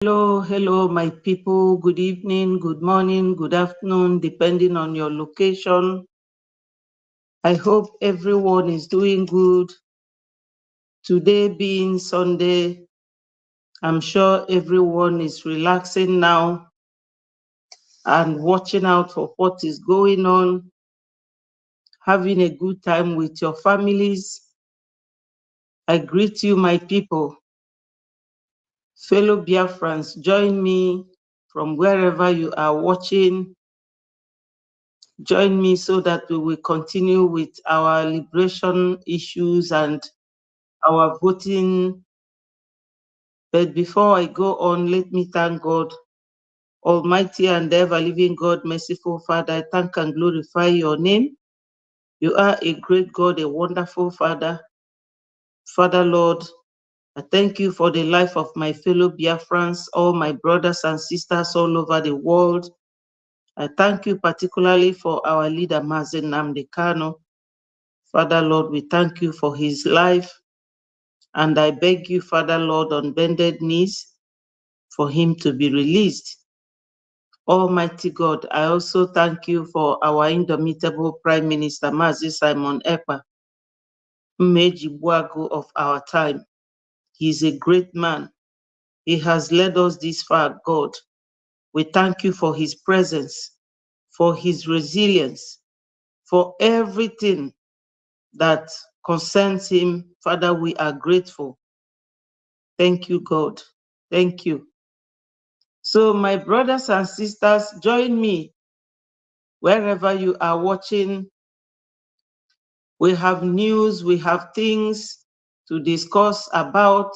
Hello, my people. Good evening, good morning, good afternoon, depending on your location. I hope everyone is doing good. Today being Sunday, I'm sure everyone is relaxing now and watching out for what is going on, having a good time with your families. I greet you, my people. Fellow Biafrans, join me from wherever you are watching. Join me so that we will continue with our liberation issues and our voting. But before I go on, let me thank God, Almighty and ever-living God, merciful Father. I thank and glorify your name. You are a great God, a wonderful Father. Father, Lord, I thank you for the life of my fellow Biafrans, all my brothers and sisters all over the world. I thank you particularly for our leader, Mazen Nnamdi Kanu. Father, Lord, we thank you for his life. And I beg you, Father, Lord, on bended knees, for him to be released. Almighty God, I also thank you for our indomitable Prime Minister, Mazi Simon Ekpa, Meji Buagu of our time. He is a great man. He has led us this far, God. We thank you for his presence, for his resilience, for everything that concerns him. Father, we are grateful. Thank you, God. Thank you. So my brothers and sisters, join me wherever you are watching. We have news, we have things to discuss about.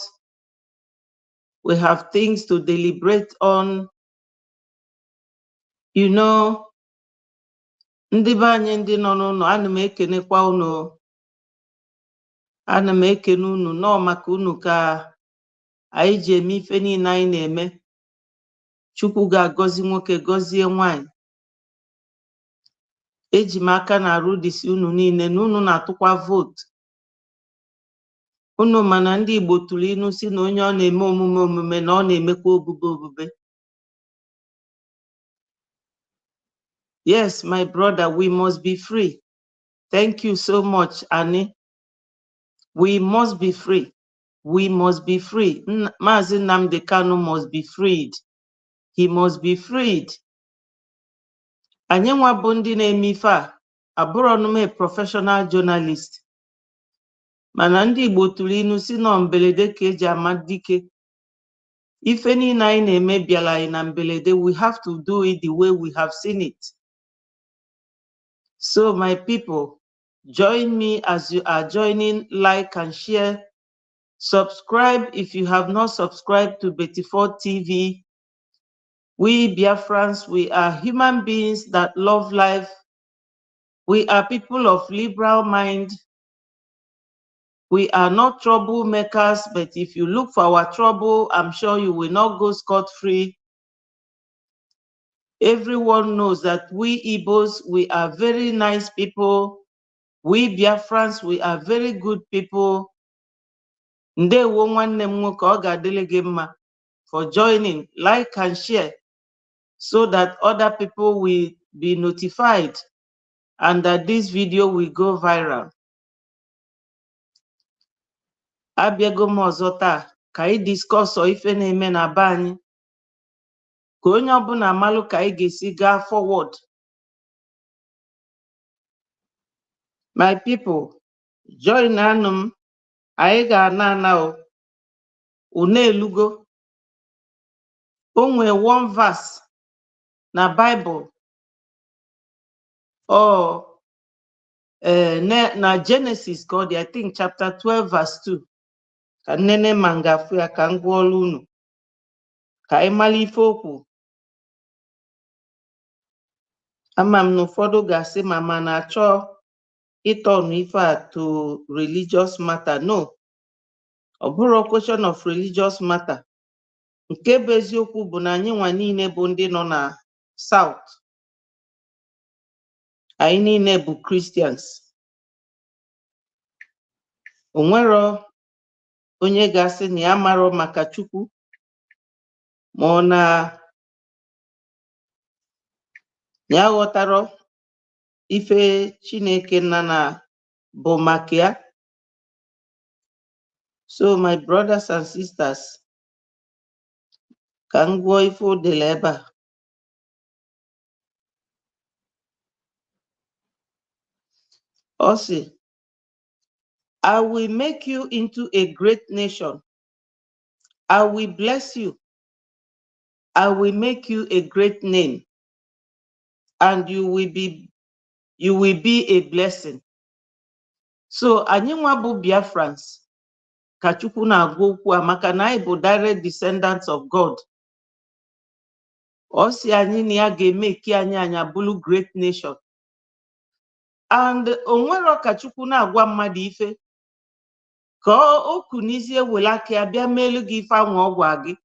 We have things to deliberate on. You know, ndị be anyị ndị nọ n'ụlọ, ana m ekenekwa unu. Ana m ekene unu nọ maka unu ka anyị ji eme ife niile anyị na-eme. Chukwu ga-agọzi nwoke, gọzie nwanyị. Eji m aka na arụ dịsi unu niile na unu na-atụkwa vote. Unu mana ndị Igbo tụrụ inu si na onye ọ na-eme omume na ọ na-emekwa obube. Yes, my brother, we must be free. Thank you so much, Annie. We must be free. We must be free. Mazi Nnamdi Kanu must be freed. He must be freed. Anyị nwa bụ ndị na-eme ife a, abụrụ m a professional journalist. Mana ndị Igbo tụrụ inu si nọ mbelede ka eji ama dike. Ife niile anyị na-eme bịara anyị na mbelede, we have to do it the way we have seen it. So my people, join me as you are joining, like and share. Subscribe if you have not subscribed to Betty4 TV. We Biafrans, we are human beings that love life. We are people of liberal mind. We are not troublemakers, but if you look for our trouble, I'm sure you will not go scot-free. Everyone knows that we Igbos, we are very nice people. We Biafrans, we are very good people. Ndewo nwanne m nwoke, ọ ga-adịrị gị mma for joining, like and share, so that other people will be notified and that this video will go viral. Abịago m ọzọ taa ka anyị discuss ife na-eme na be anyị, ka onye ọbụla amalụ ka anyị ga-esi gaa forward. My people, join anụ m, anyị ga-ana unu elugo. O nwee one verse na Bible, na Genesis ka ọ dị, I think chapter 12 verse 2. Ka nnene ma ngafu ya ka ngwụọlụ unu ka anyị mara ife okwu. Ama m na ụfọdụ ga-asị ma na-achọ ịtọnụ ife a to religious matter. No, ọ bụrụ question of religious matter. Nke bụ eziokwu bụ na anyị nwa niile bụ ndị nọ na South. Anyị niile bụ Christians. O nwero onye ga-asị na ya marọ maka Chukwu. Mona ya ghọtara ife Chineke nana bomakia. So my brothers and sisters, ka m gụọ ife o dere ebe a. Ọ sị, I will make you into a great nation. I will bless you. I will make you a great name, and you will be a blessing. So anyị nwa bụ Biafrans ka Chukwu na-agwa okwu a maka na anyị bụ direct descendants of God. Ọ sị anyị na ya ga-emeki anyị abụrụ great nation. And onwero ka Chukwu na-agwa mmadụ ife ka o kunizie were aka ya bịa meelu gị ife anwa ọ gwa gị.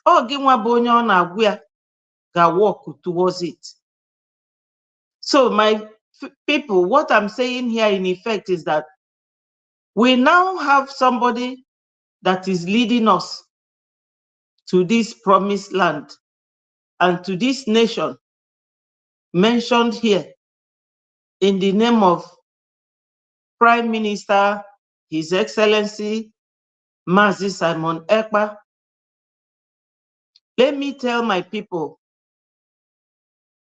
Ọ gị nwa bụ onye ọ na-agwa ya ga-walk towards it. So my people, what I'm saying here in effect is that we now have somebody that is leading us to this promised land and to this nation mentioned here in the name of Prime Minister, His Excellency, Mazi Simon Ekpa. Let me tell my people,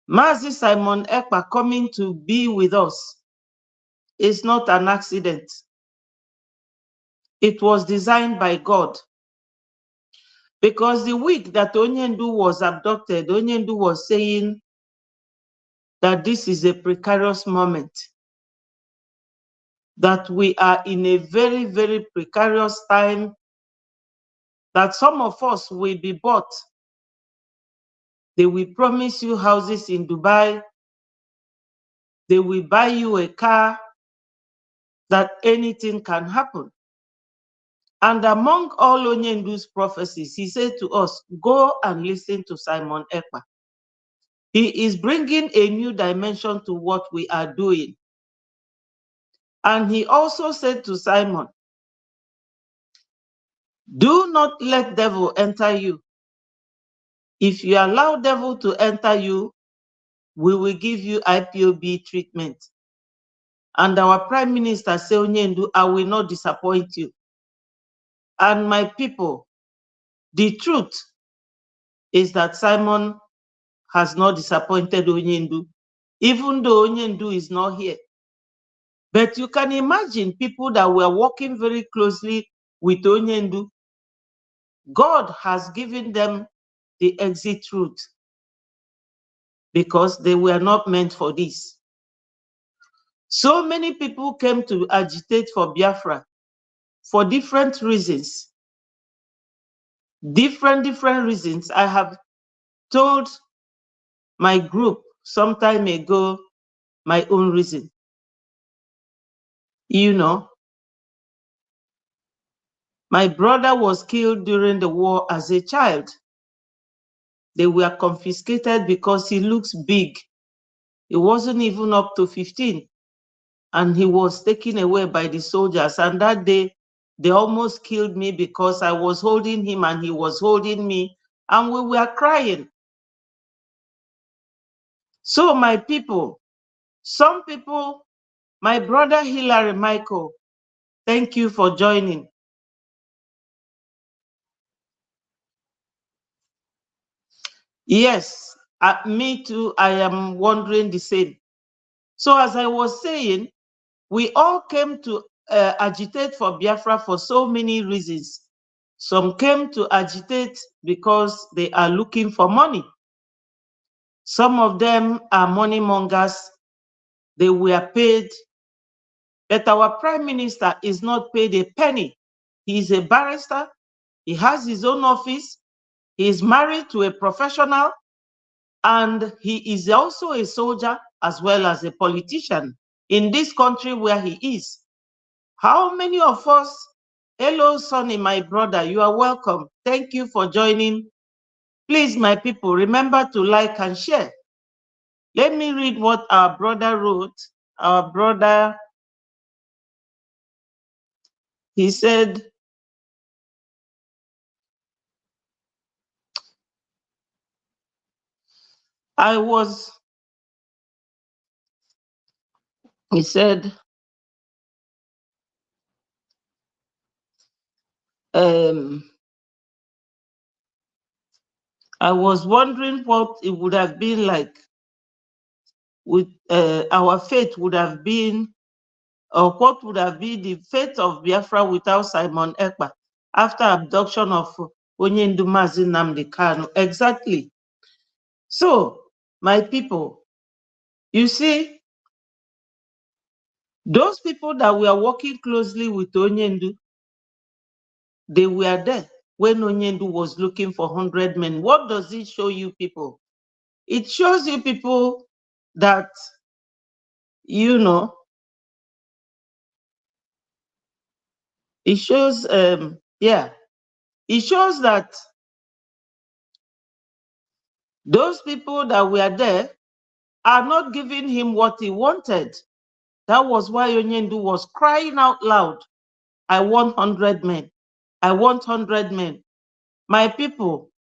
Mazi Simon Ekpa coming to be with us is not an accident. It was designed by God. Because the week that Onyendu was abducted, Onyendu was saying that this is a precarious moment, that we are in a very, very precarious time, that some of us will be bought. They will promise you houses in Dubai. They will buy you a car, that anything can happen. And among all Onyendu's prophecies, he said to us, go and listen to Simon Ekpa. He is bringing a new dimension to what we are doing. And he also said to Simon, do not let devil enter you. If you allow devil to enter you, we will give you IPOB treatment. And our Prime Minister said, Onyendu, I will not disappoint you. And my people, the truth is that Simon has not disappointed Onyendu, even though Onyendu is not here. But you can imagine people that were working very closely with Onyendu. God has given them the exit route because they were not meant for this. So many people came to agitate for Biafra for different reasons. Different reasons. I have told my group some time ago my own reason. You know, my brother was killed during the war as a child. They were confiscated because he looks big. He wasn't even up to 15. And he was taken away by the soldiers. And that day, they almost killed me because I was holding him and he was holding me. And we were crying. So my people, some people, my brother Hilary Michael, thank you for joining. Yes, me too, I am wondering the same. So as I was saying, we all came to agitate for Biafra for so many reasons. Some came to agitate because they are looking for money. Some of them are money mongers. They were paid. But our Prime Minister is not paid a penny. He is a barrister. He has his own office. He is married to a professional. And he is also a soldier as well as a politician in this country where he is. How many of us, hello, Sonny, my brother, you are welcome. Thank you for joining. Please, my people, remember to like and share. Let me read what our brother wrote. Our brother, he said, He said, I was wondering what it would have been like with our fate would have been, or what would have been the fate of Biafra without Simon Ekpa after abduction of Onyendu Mazi Nnamdi Kanu. Exactly. So, my people, you see, those people that were working closely with Onyendu, they were there when Onyendu was looking for 100 men. What does it show you people? It shows you people that, you know, it shows, it shows that those people that were there are not giving him what he wanted. That was why Onyendu was crying out loud, I want 100 men. I want 100 men. My people,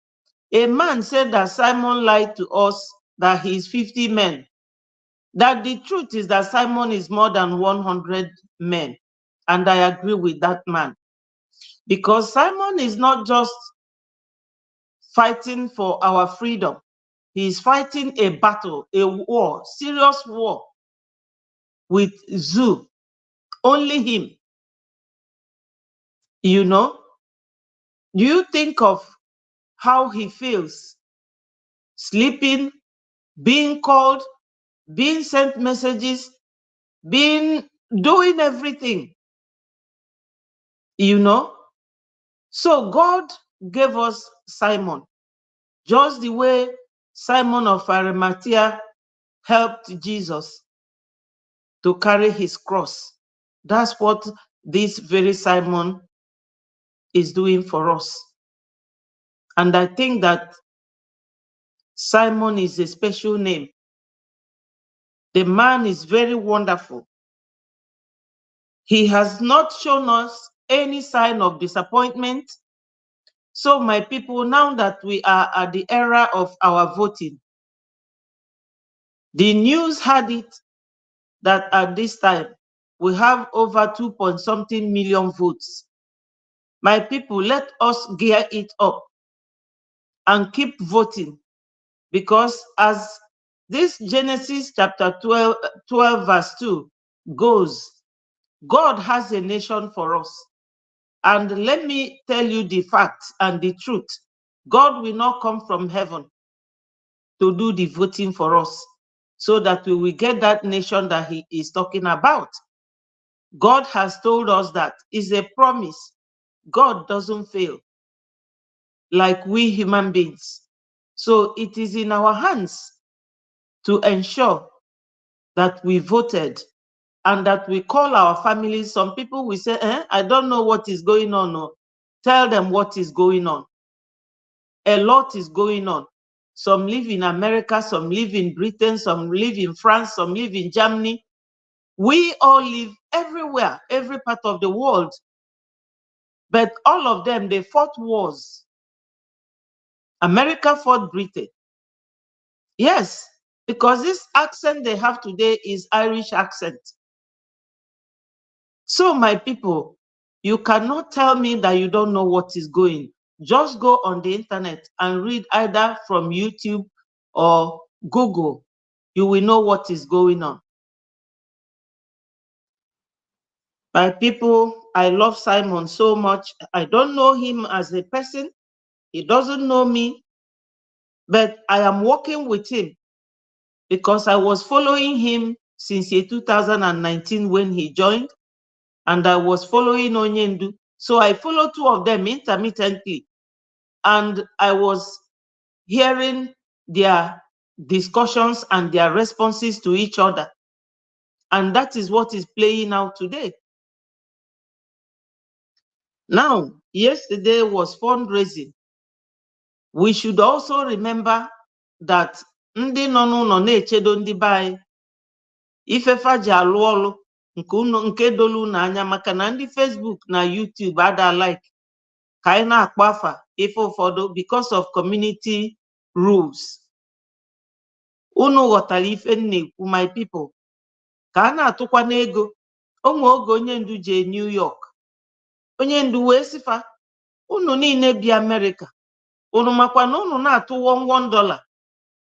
a man said that Simon lied to us that he is 50 men. That the truth is that Simon is more than 100 men. And I agree with that man. Because Simon is not just fighting for our freedom. He is fighting a battle, a war, serious war with Zoo. Only him. You know? Do you think of how he feels? Sleeping, being called, being sent messages, doing everything. You know? So God gave us Simon, just the way Simon of Arimathea helped Jesus to carry his cross. That's what this very Simon is doing for us. And I think that Simon is a special name. The man is very wonderful. He has not shown us any sign of disappointment. So my people, now that we are at the era of our voting, the news had it that at this time, we have over 2-point-something million votes. My people, let us gear it up and keep voting, because as this Genesis chapter 12 verse 2 goes, God has a nation for us. And let me tell you the facts and the truth. God will not come from heaven to do the voting for us so that we will get that nation that he is talking about. God has told us that is a promise. God doesn't fail like we human beings. So it is in our hands to ensure that we voted and that we call our families. Some people will say, I don't know what is going on. No. Tell them what is going on. A lot is going on. Some live in America, some live in Britain, some live in France, some live in Germany. We all live everywhere, every part of the world. But all of them, they fought wars. America fought Britain. Yes, because this accent they have today is Irish accent. So my people, you cannot tell me that you don't know what is going. Just go on the internet and read either from YouTube or Google. You will know what is going on. My people, I love Simon so much. I don't know him as a person. He doesn't know me, but I am working with him because I was following him since 2019 when he joined, and I was following Onyendu. So I followed two of them intermittently, and I was hearing their discussions and their responses to each other. And that is what is playing out today. Now, yesterday was fundraising. We should also remember that ndị nọ n'ụlọ na-echedo ndị be anyị ifefa ji alụ ọlụ nke dolu n'anya, maka na ndị Facebook na YouTube ada like ka anyị na-akpọ afa ife ụfọdụ because of community rules. Unu ghọtara ife m na-ekwu, my people. Ka a na-atụkwa n'ego. Onwe oge onye ndu je New York. Onye ndu wee sifa, unu niile bi America. Unu makwa na unu na-atụ $1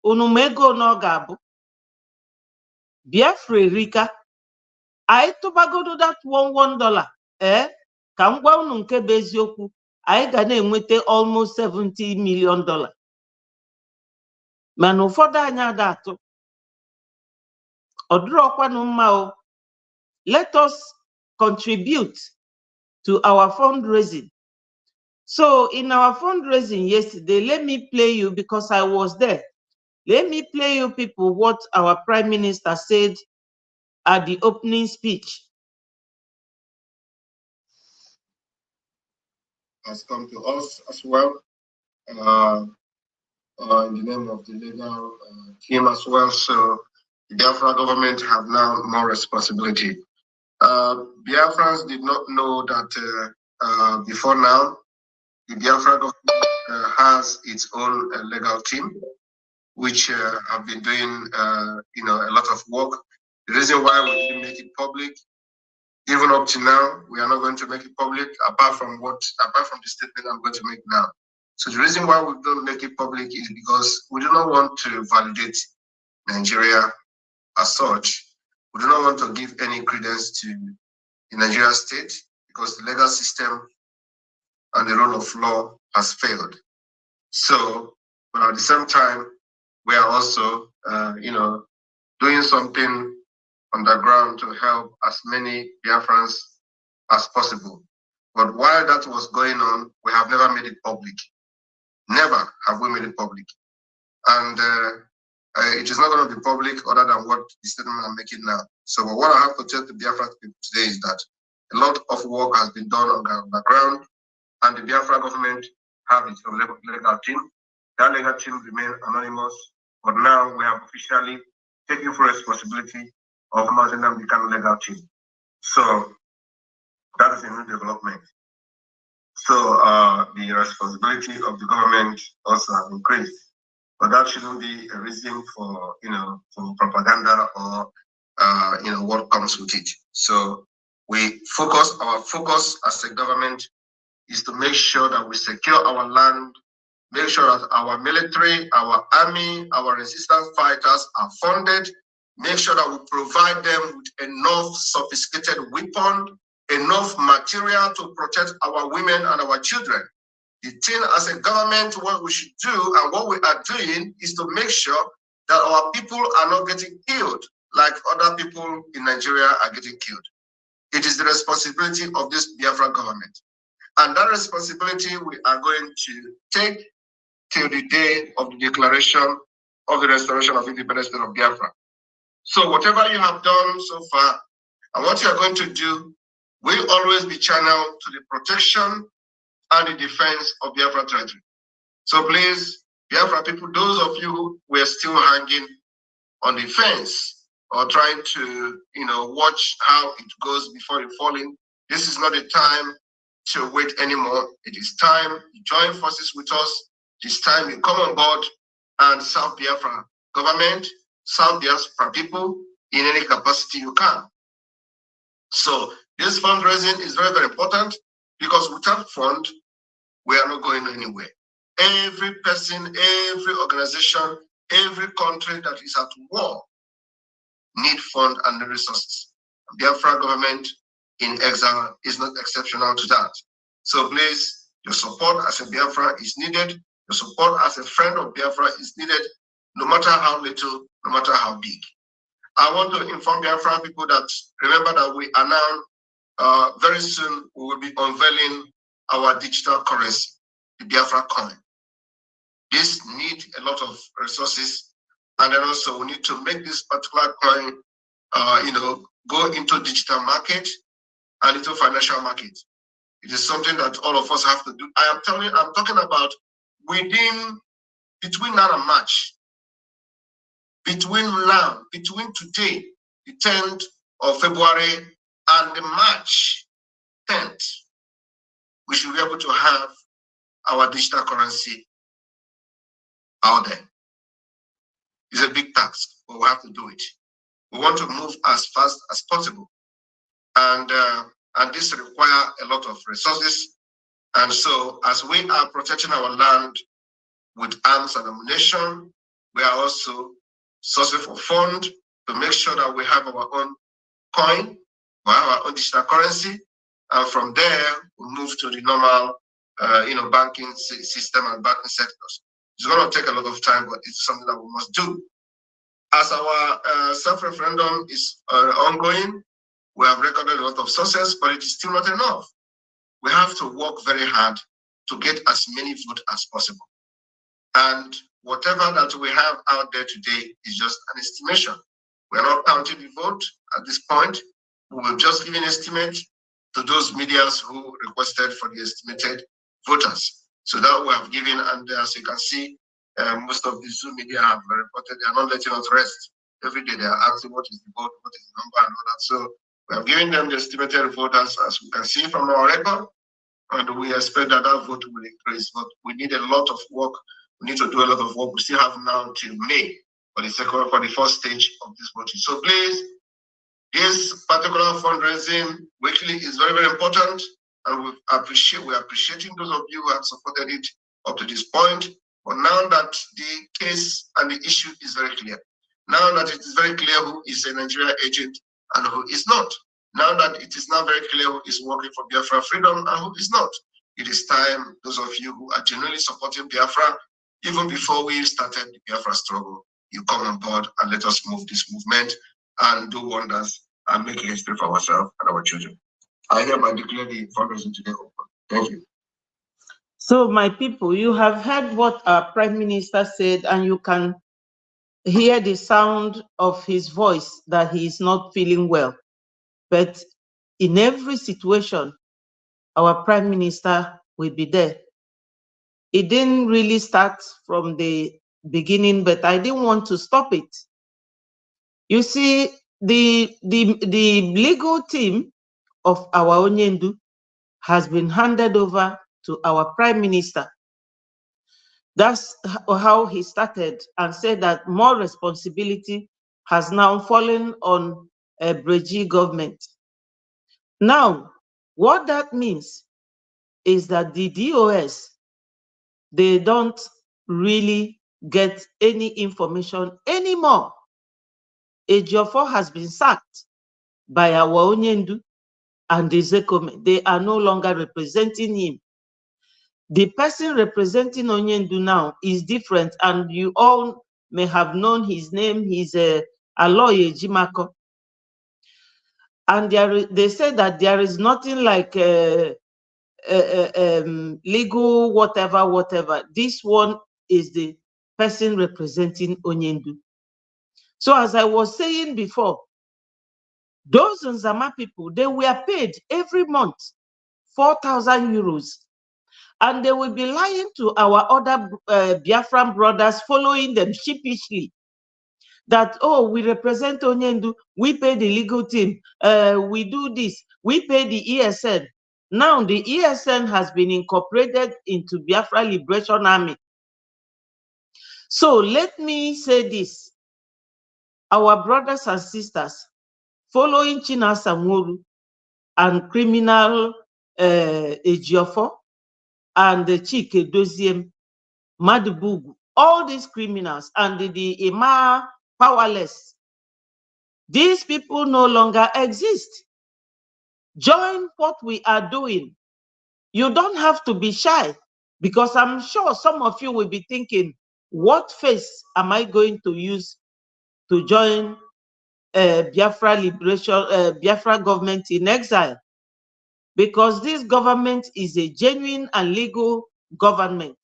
unu ma ego na ọ ga-abụ. Biafra erika. Anyị tụbagodo that $1 ka m gwa unu nke bụ eziokwu, anyị ga na-enweta almost $70 million. Mana ụfọdụ anyị ada atụ. Ọ dịrọkwanụ mma o. Let us contribute to our fundraising. So in our fundraising yesterday, let me play you, because I was there. Let me play you people what our Prime Minister said at the opening speech. Has come to us as well, in the name of the legal team as well. So the Biafra government have now more responsibility. Biafrans did not know that before now, the Biafra government has its own legal team, which have been doing a lot of work. The reason why we didn't make it public, even up to now, we are not going to make it public, apart from the statement I'm going to make now. So the reason why we don't make it public is because we do not want to validate Nigeria as such. We do not want to give any credence to the Nigeria state, because the legal system and the rule of law has failed. So, but at the same time, we are also, doing something on the ground to help as many Biafrans as possible. But while that was going on, we have never made it public. Never have we made it public. And it is not going to be public other than what the statement I'm making now. So what I have to tell the Biafra people today is that a lot of work has been done on the ground, and the Biafra government have its own legal team. That legal team remains anonymous, but now we have officially taken full responsibility of mounting them become legal team. So that is a new development. So the responsibility of the government also has increased, but that shouldn't be a reason for for propaganda or what comes with it. So our focus as a government is to make sure that we secure our land, make sure that our military, our army, our resistance fighters are funded, make sure that we provide them with enough sophisticated weapon, enough material to protect our women and our children. The thing as a government, what we should do and what we are doing is to make sure that our people are not getting killed like other people in Nigeria are getting killed. It is the responsibility of this Biafra government. And that responsibility we are going to take till the day of the declaration of the restoration of independence of Biafra. So whatever you have done so far and what you are going to do will always be channeled to the protection and the defense of Biafra territory. So please, Biafra people, those of you who were still hanging on the fence or trying to watch how it goes before you fall in, this is not the time to wait anymore. It is time you join forces with us. It is time you come on board and serve Biafra government, serve Biafra people in any capacity you can. So this fundraising is very, very important, because without fund, we are not going anywhere. Every person, every organization, every country that is at war need fund and the resources. Biafra government in exile is not exceptional to that. So please, your support as a Biafra is needed. Your support as a friend of Biafra is needed, no matter how little, no matter how big. I want to inform Biafra people that, remember that we are now, very soon, we will be unveiling our digital currency, the Biafra coin. This needs a lot of resources, and then also we need to make this particular coin, go into digital market and into financial market. It is something that all of us have to do. I'm talking about between now and March, between today, the 10th of February, and the March 10th, we should be able to have our digital currency out there. It's a big task, but we have to do it. We want to move as fast as possible. And this requires a lot of resources. And so as we are protecting our land with arms and ammunition, we are also sourcing for fund to make sure that we have our own coin, we have our own digital currency, and from there we move to the normal, banking system and banking sectors. It's going to take a lot of time, but it's something that we must do. As our self-referendum is ongoing, we have recorded a lot of success, but it is still not enough. We have to work very hard to get as many votes as possible. And whatever that we have out there today is just an estimation. We're not counting the vote at this point. We've just given an estimate to those medias who requested for the estimated voters. So that we have given, and as you can see, most of the Zoom media have reported they are not letting us rest. Every day they are asking what is the vote, what is the number, and all that. So we have given them the estimated voters, as we can see from our record, and we expect that that vote will increase. But we need a lot of work. We need to do a lot of work. We still have now till May for the first stage of this voting. So please, this particular fundraising weekly is very, very important, and we're appreciating those of you who have supported it up to this point. But now that the case and the issue is very clear, now that it is very clear who is a Nigerian agent and who is not, now that it is now very clear who is working for Biafra freedom and who is not, it is time, those of you who are genuinely supporting Biafra, even before we started the Biafra struggle, you come on board and let us move this movement and do wonders and make history for ourselves and our children. I hereby declare the fundraising today open. Thank you. So, my people, you have heard what our Prime Minister said, and you can hear the sound of his voice that he is not feeling well. But in every situation, our Prime Minister will be there. It didn't really start from the beginning, but I didn't want to stop it. You see, the legal team of our Onyendu has been handed over to our Prime Minister. That's how he started, and said that more responsibility has now fallen on a Breji government. Now, what that means is that the DOS, they don't really get any information anymore. Ejiofor has been sacked by our Onyendu and the Zekome. They are no longer representing him. The person representing Onyendu now is different, and you all may have known his name. He's Aloye Jimako. And they say that there is nothing like legal whatever. This one is the person representing Onyendu. So as I was saying before, those Nzama people, they were paid every month 4,000 euros. And they will be lying to our other Biafran brothers, following them sheepishly, that, oh, we represent Onyendu, we pay the legal team, we do this, we pay the ESN. Now the ESN has been incorporated into Biafra Liberation Army. So let me say this, our brothers and sisters, following Chinasa Nworu and criminal Ejiofor and the Chike Doziem, Madubugu, all these criminals, and the Ima powerless, these people no longer exist. Join what we are doing. You don't have to be shy, because I'm sure some of you will be thinking, what face am I going to use to join Biafra Liberation, Biafra government in exile? Because this government is a genuine and legal government.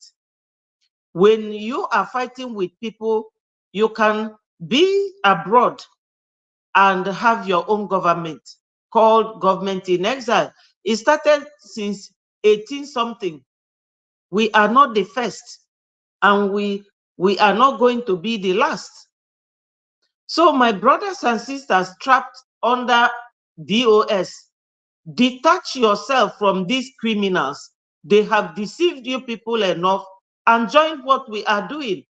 When you are fighting with people, you can be abroad and have your own government called government in exile. It started since 18-something. We are not the first, and we are not going to be the last. So my brothers and sisters trapped under DOS, detach yourself from these criminals. They have deceived you people enough, and join what we are doing.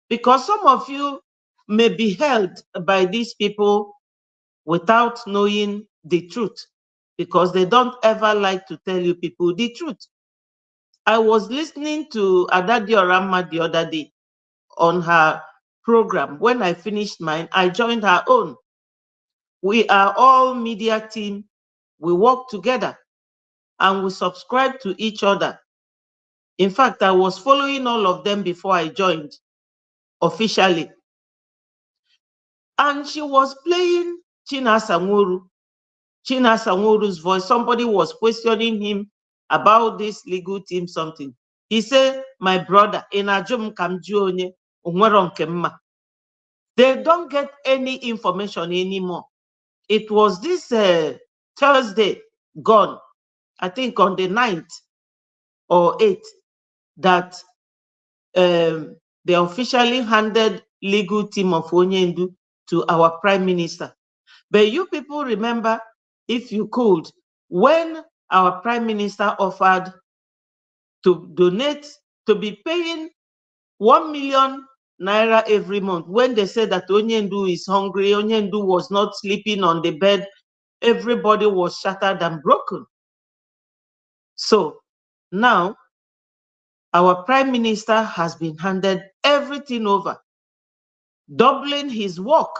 Because some of you, may be held by these people without knowing the truth, because they don't ever like to tell you people the truth. I was listening to Adadi Orama the other day on her program. When I finished mine, I joined her own. We are all media team. We work together and we subscribe to each other. In fact, I was following all of them before I joined officially. And she was playing Chinasa Nworu's voice. Somebody was questioning him about this legal team something. He said, my brother, in Ajum Kamjuonye, they don't get any information anymore. It was this Thursday gone, I think on the 9th or 8th, that they officially handed legal team of Onyendu to our prime minister. But you people remember, if you could, when our prime minister offered to donate, to be paying 1 million naira every month, when they said that Onyendu is hungry, Onyendu was not sleeping on the bed, everybody was shattered and broken. So now our prime minister has been handed everything over, doubling his work.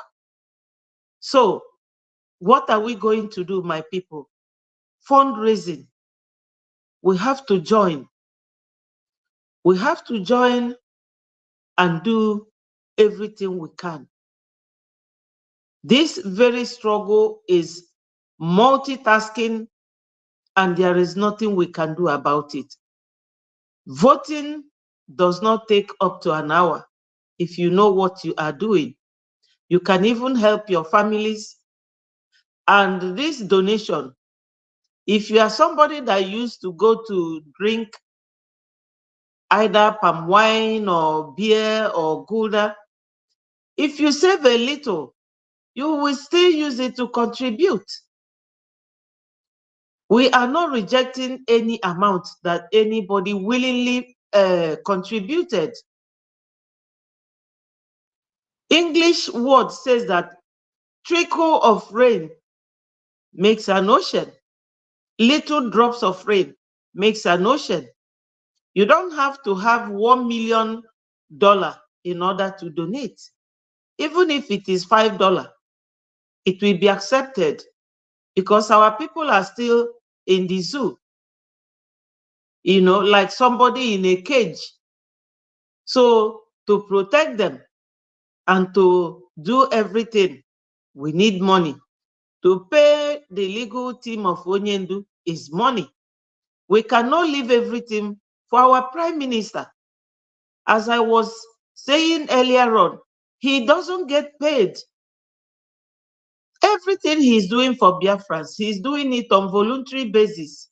So what are we going to do, my people? Fundraising. We have to join. We have to join and do everything we can. This very struggle is multitasking, and there is nothing we can do about it. Voting does not take up to an hour if you know what you are doing. You can even help your families. And this donation, if you are somebody that used to go to drink either palm wine or beer or gouda, if you save a little, you will still use it to contribute. We are not rejecting any amount that anybody willingly contributed. English word says that trickle of rain makes an ocean. Little drops of rain makes an ocean. You don't have to have $1 million in order to donate. Even if it is $5, it will be accepted, because our people are still in the zoo, like somebody in a cage. So to protect them and to do everything, we need money. To pay the legal team of Onyendu is money. We cannot leave everything for our prime minister. As I was saying earlier on, he doesn't get paid. Everything he's doing for Biafrans, he's doing it on voluntary basis.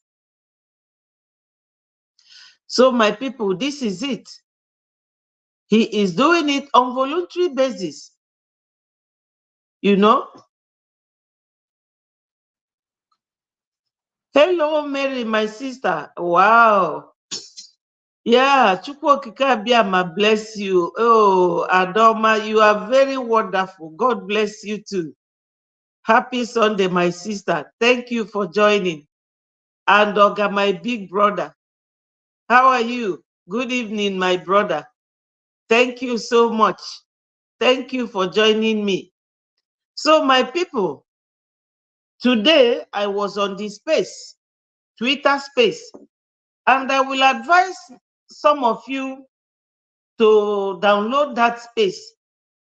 So my people, this is it. He is doing it on voluntary basis. Hello, Mary, my sister. Wow. Yeah, Chukwokika bless you. Oh, Adoma, you are very wonderful. God bless you too. Happy Sunday, my sister. Thank you for joining. And Oga, my big brother. How are you? Good evening, my brother. Thank you so much. Thank you for joining me. So, my people, today I was on this space, Twitter space, and I will advise some of you to download that space,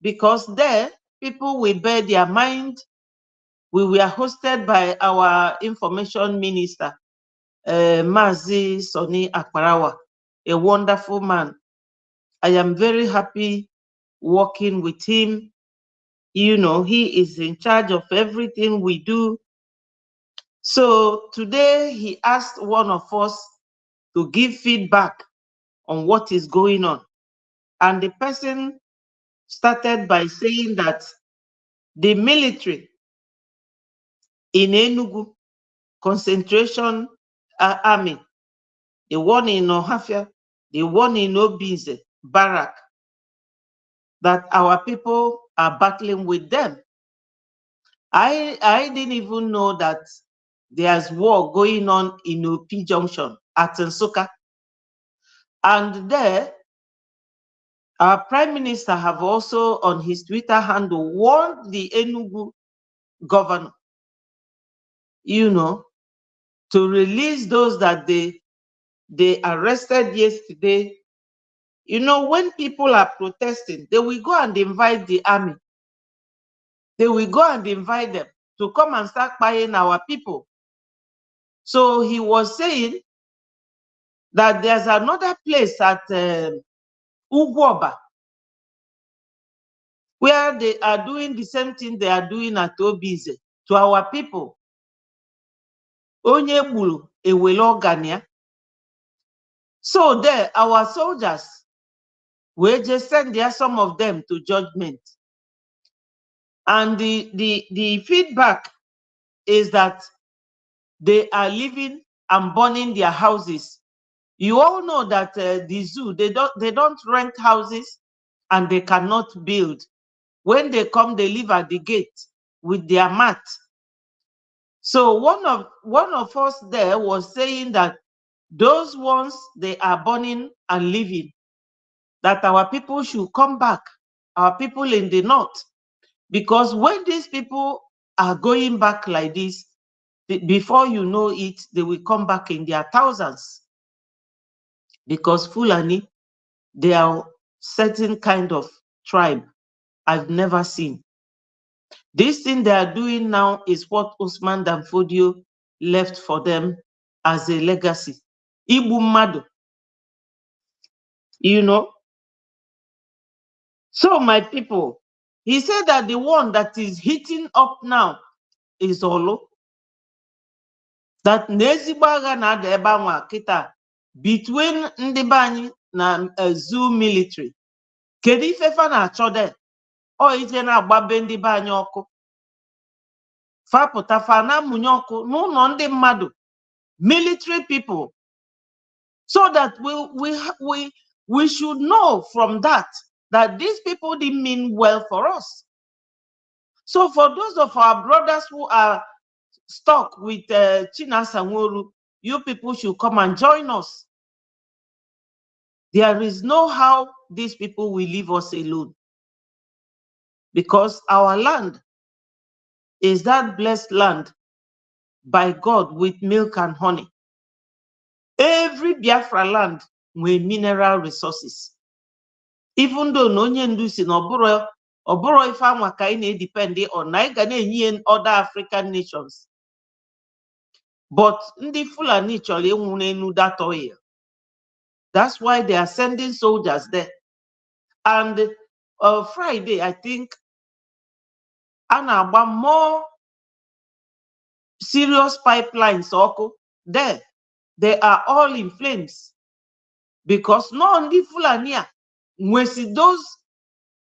because there people will bear their mind. We were hosted by our information minister, Mazi Soni Akparawa, a wonderful man. I am very happy working with him. He is in charge of everything we do. So today he asked one of us to give feedback on what is going on. And the person started by saying that the military in Enugu concentration army, the one in Ohafia, the one in Obinze barrack, that our people are battling with them. I didn't even know that there's war going on in Opi Junction at Nssuka. And there, our Prime Minister have also on his Twitter handle warned the Enugu governor, to release those that they arrested yesterday. When people are protesting, they will go and invite the army. They will go and invite them to come and start buying our people. So he was saying that there's another place at Ugwoba where they are doing the same thing they are doing at Obize to our people. Onye gburu ewele ọgania. So there, our soldiers, we just send there some of them to judgment. And the feedback is that they are living and burning their houses. You all know that the zoo, they don't rent houses and they cannot build. When they come, they live at the gate with their mat. So one of us there was saying that those ones they are burning and living, that our people should come back, our people in the north, because when these people are going back like this, before you know it, they will come back in their thousands. Because Fulani, they are certain kind of tribe I've never seen. This thing they are doing now is what Usman Danfodio left for them as a legacy. Igbu mmadụ. So my people, he said that the one that is heating up now is Olo. That n'ezigbo agha na-ada ebe anwa kita between ndị be anyị na zoo military. Kedu ife fa na-achọ de? O ije na-agbabe ndị be anyị ọkụ. Fa pụta fa na-amụnye ọkụ n'ụlọ ndị mmadụ, military people. So that we should know from that these people didn't mean well for us. So for those of our brothers who are stuck with Chinasa Nworu, you people should come and join us. There is no how these people will leave us alone. Because our land is that blessed land by God with milk and honey. Every Biafra land with mineral resources. Even though no ndu si na oboro ife anwa ka ị na-depend on na ị ga na-enye other African nations. But ndị Fulani chọrọ ịnwụ n'enu that oil. That's why they are sending soldiers there. And Friday, I think, a na-agba more serious pipelines ọkụ there. They are all in flames. Because no ndị Fulani a nwesi those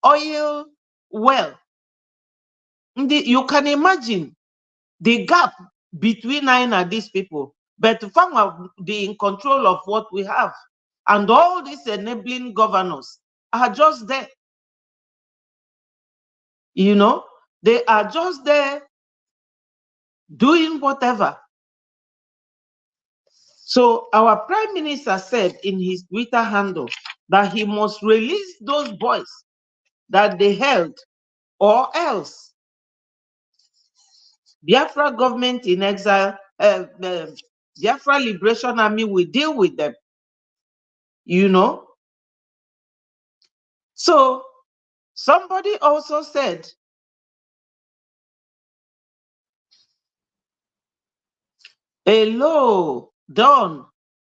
oil well. You can imagine the gap between I and these people. But Fama be in control of what we have. And all these enabling governors are just there. They are just there doing whatever. So our Prime Minister said in his Twitter handle that he must release those boys that they held, or else Biafra government in exile, Biafra Liberation Army will deal with them. So somebody also said, hello, Dawn.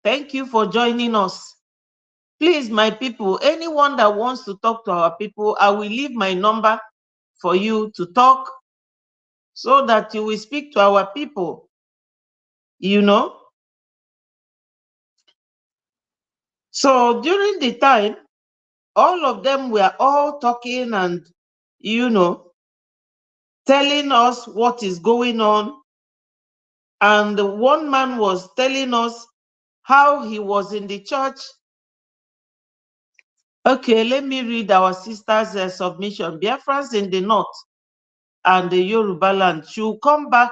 Thank you for joining us. Please, my people, anyone that wants to talk to our people, I will leave my number for you to talk so that you will speak to our people. So during the time, all of them were all talking and, telling us what is going on. And one man was telling us how he was in the church Okay, let me read our sister's submission. Biafrans in the north and the Yoruba land should come back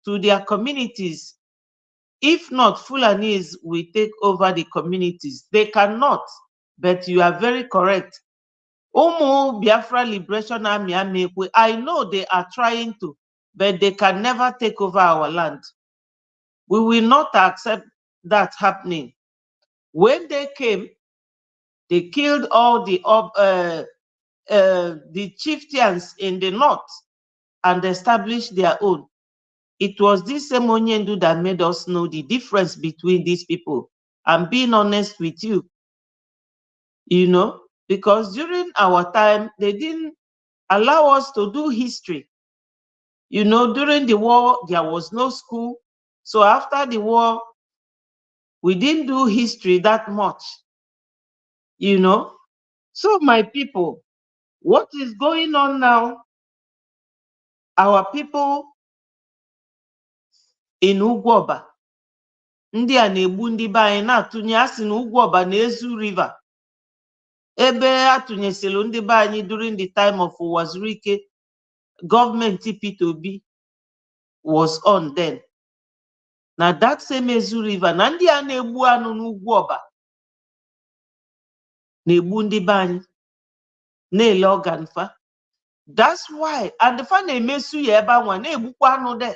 to their communities. If not, Fulanis will take over the communities. They cannot, but you are very correct. Umu Biafra Liberation Army, I know they are trying to, but they can never take over our land. We will not accept that happening. When they came, they killed all the chieftains in the north and established their own. It was this same Onyendu that made us know the difference between these people. I'm being honest with you, because during our time, they didn't allow us to do history. During the war, there was no school. So after the war, we didn't do history that much. So my people, what is going on now? Our people in Ugwoba, ndị a na-egbu ndị be anyị na-atụnye asị na Ugwoba na Ezu River ebe atụnyesịrị ndị be anyị during the time of Ụwazurike. Gọọmenti Peter Obi was on then. Na that same Ezu River na ndị a na-egbu anụ n'Ugwoba na-egbu ndị be anyị na-ele ọgan fa. That's why, and fa na-emesu ya ebe anwa na-egbukwa anụ de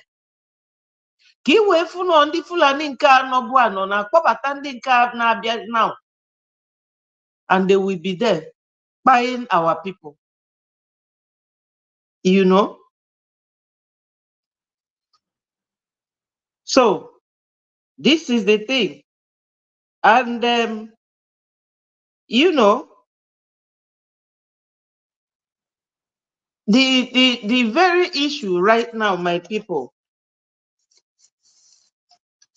ka i wee fụ nọ ndị Fulani nke anọbụ anọ na-akpọbata ndị nke na-abịa now, and they will be there buying our people. So this is the thing. And the very issue right now, my people,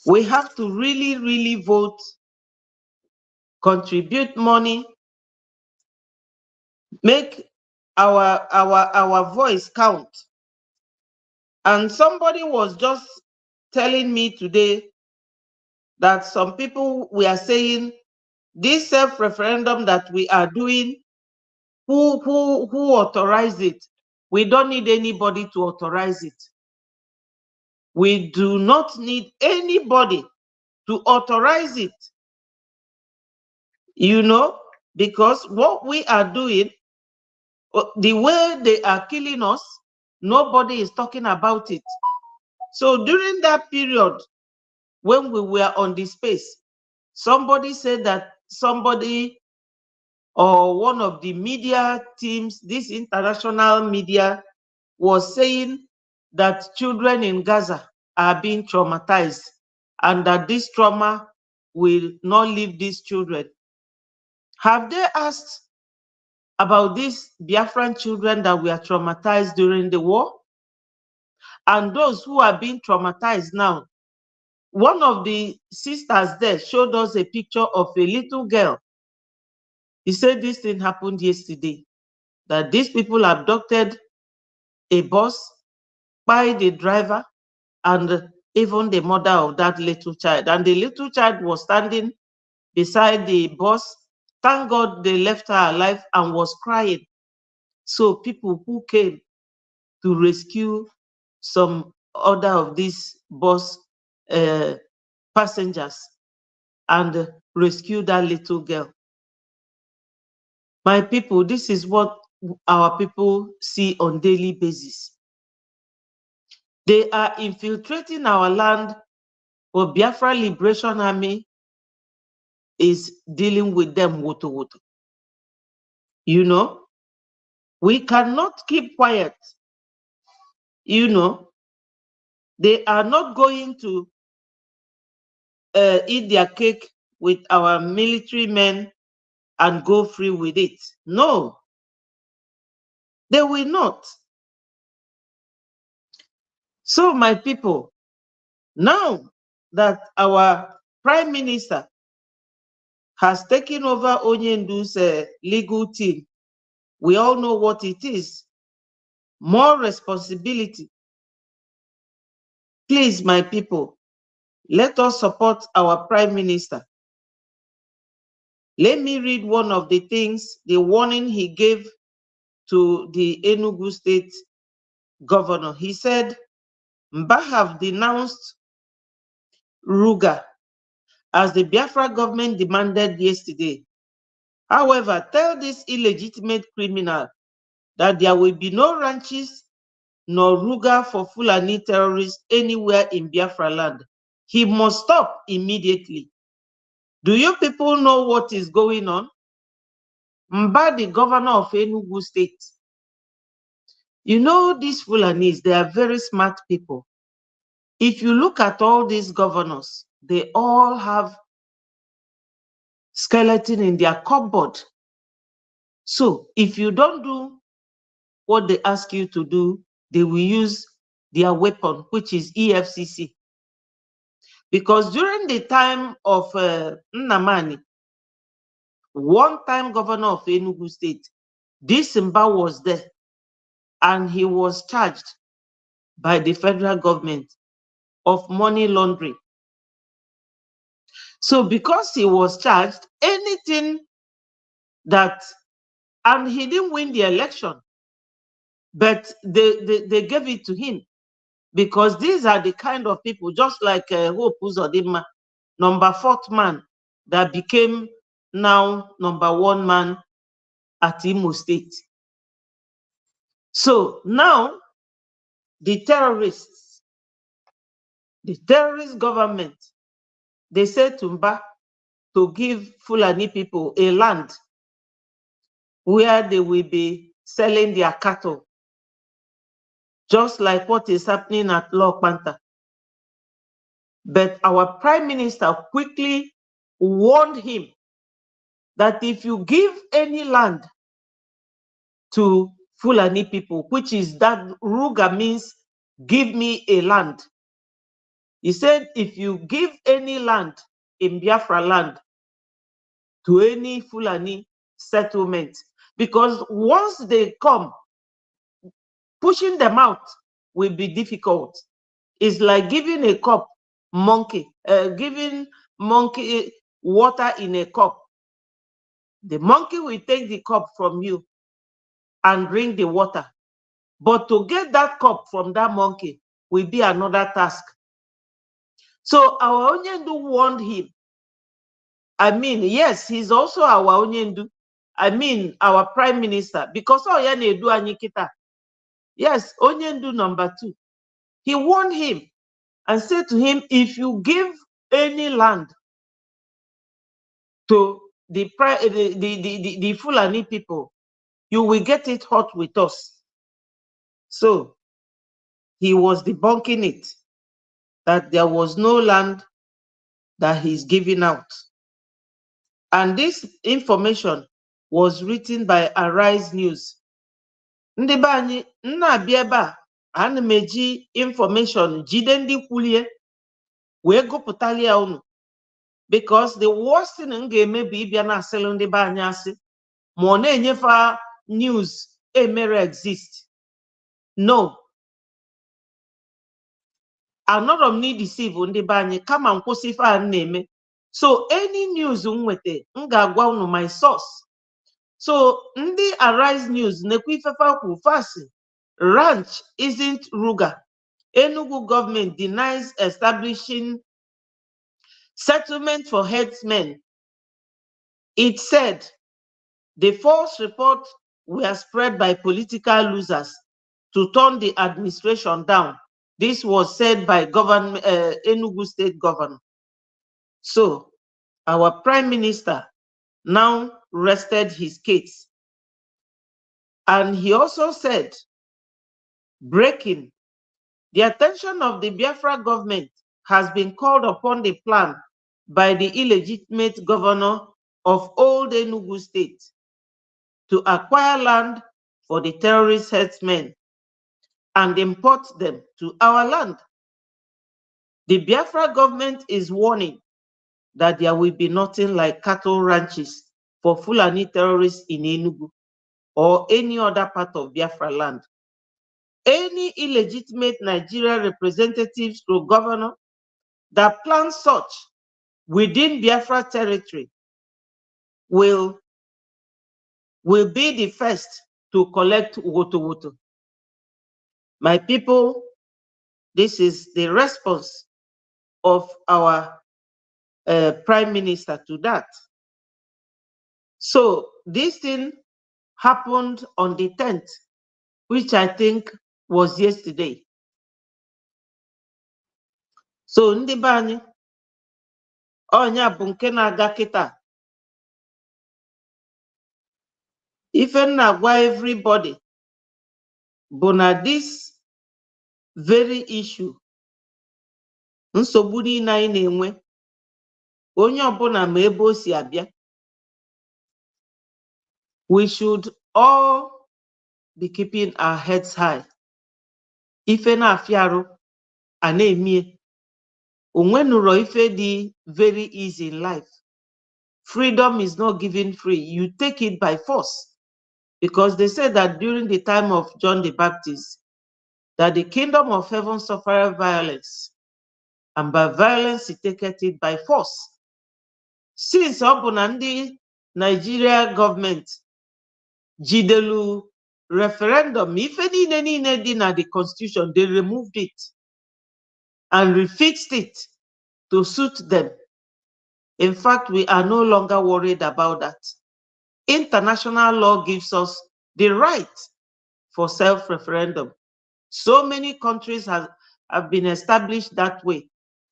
we have to really, really vote, contribute money, make our voice count. And somebody was just telling me today that some people were saying this self-referendum that we are doing, who authorized it? We don't need anybody to authorize it. We do not need anybody to authorize it. Because what we are doing, the way they are killing us, nobody is talking about it. So during that period, when we were on the space, somebody said that somebody or one of the media teams, this international media, was saying that children in Gaza are being traumatized and that this trauma will not leave these children. Have they asked about these Biafran children that were traumatized during the war? And those who are being traumatized now. One of the sisters there showed us a picture of a little girl. He said this thing happened yesterday, that these people abducted a bus by the driver and even the mother of that little child. And the little child was standing beside the bus. Thank God they left her alive and was crying. So people who came to rescue some other of these bus passengers and rescue that little girl. My people, this is what our people see on daily basis. They are infiltrating our land, but Biafra Liberation Army is dealing with them woto woto. We cannot keep quiet. They are not going to eat their cake with our military men and go free with it. No, they will not. So my people, now that our Prime Minister has taken over Onyendu's legal team, we all know what it is. More responsibility. Please, my people, let us support our Prime Minister. Let me read one of the things, the warning he gave to the Enugu State governor. He said, Mba have denounced Ruga as the Biafra government demanded yesterday. However, tell this illegitimate criminal that there will be no ranches nor Ruga for Fulani terrorists anywhere in Biafra land. He must stop immediately. Do you people know what is going on? Mba, the governor of Enugu State. You know, these Fulanis, they are very smart people. If you look at all these governors, they all have skeleton in their cupboard. So if you don't do what they ask you to do, they will use their weapon, which is EFCC. Because during the time of Nnamani, one-time governor of Enugu State, this Mba was there, and he was charged by the federal government of money laundering. So because he was charged, anything that, and he didn't win the election, but they gave it to him, because these are the kind of people, just like Hope Uzodinma, number 4th man, that became now number 1 man at Imo State. So now the terrorist government, they said to Mba to give Fulani people a land where they will be selling their cattle, just like what is happening at Law Panther. But our prime minister quickly warned him that if you give any land to Fulani people, which is that Ruga means give me a land. He said, if you give any land in Biafra land to any Fulani settlement, because once they come, pushing them out will be difficult. It's like giving a cup monkey, giving monkey water in a cup. The monkey will take the cup from you and drink the water. But to get that cup from that monkey will be another task. So our Onyendu warned him. I mean, yes, he's also our Onyendu. I mean, our prime minister. Because Oyanedu Anyikita. Yes, Onyendu number 2. He warned him and said to him, if you give any land to the Fulani people, you will get it hot with us. So he was debunking it, that there was no land that he's giving out. And this information was written by Arise News. Ndị be anyị, na-abịa ebe a, ana m eji information jide ndị kwulie wee gụpụtali ya unu, because the worst thing m ga-eme bụ ịbịa na-asịlụ ndị be anyị asị ma ọ na-enyefe news emere exist. No, anọrọ m n'ideceive ndị be anyị kama m kwụsị ife a na-eme. So any news m nweta, m ga-agwa unu my source. So ndị Arise News nekwa ifefe kwu fasi, ranch isn't Ruga. Enugu government denies establishing settlement for herdsmen. It said the false report were spread by political losers to turn the administration down. This was said by Enugu State Governor. So our Prime Minister now rested his case. And he also said, breaking, the attention of the Biafra government has been called upon the plan by the illegitimate governor of old Enugu State to acquire land for the terrorist herdsmen and import them to our land. The Biafra government is warning that there will be nothing like cattle ranches for Fulani terrorists in Enugu or any other part of Biafra land. Any illegitimate Nigerian representatives to governor that plans such within Biafra territory will be the first to collect woto. My people, this is the response of our Prime Minister to that. So this thing happened on the 10th, which I think was yesterday. So ndị be anyị, ọnya bụ nke na-aga kịta. Ife na-agwa everybody bụ na this very issue, nsogbu niile anyị na-enwe, onye ọbụla ma ebe o si abịa, we should all be keeping our heads high. Ife na-afịa arụ a na-emie. Onwenuro ife dị very easy in life. Freedom is not given free. You take it by force. Because they said that during the time of John the Baptist, that the kingdom of heaven suffered violence, and by violence he taketh it by force. Since ndị Nigeria government jidelu referendum, ife niile dị na the constitution, they removed it and refixed it to suit them. In fact, we are no longer worried about that. International law gives us the right for self-referendum. So many countries have been established that way,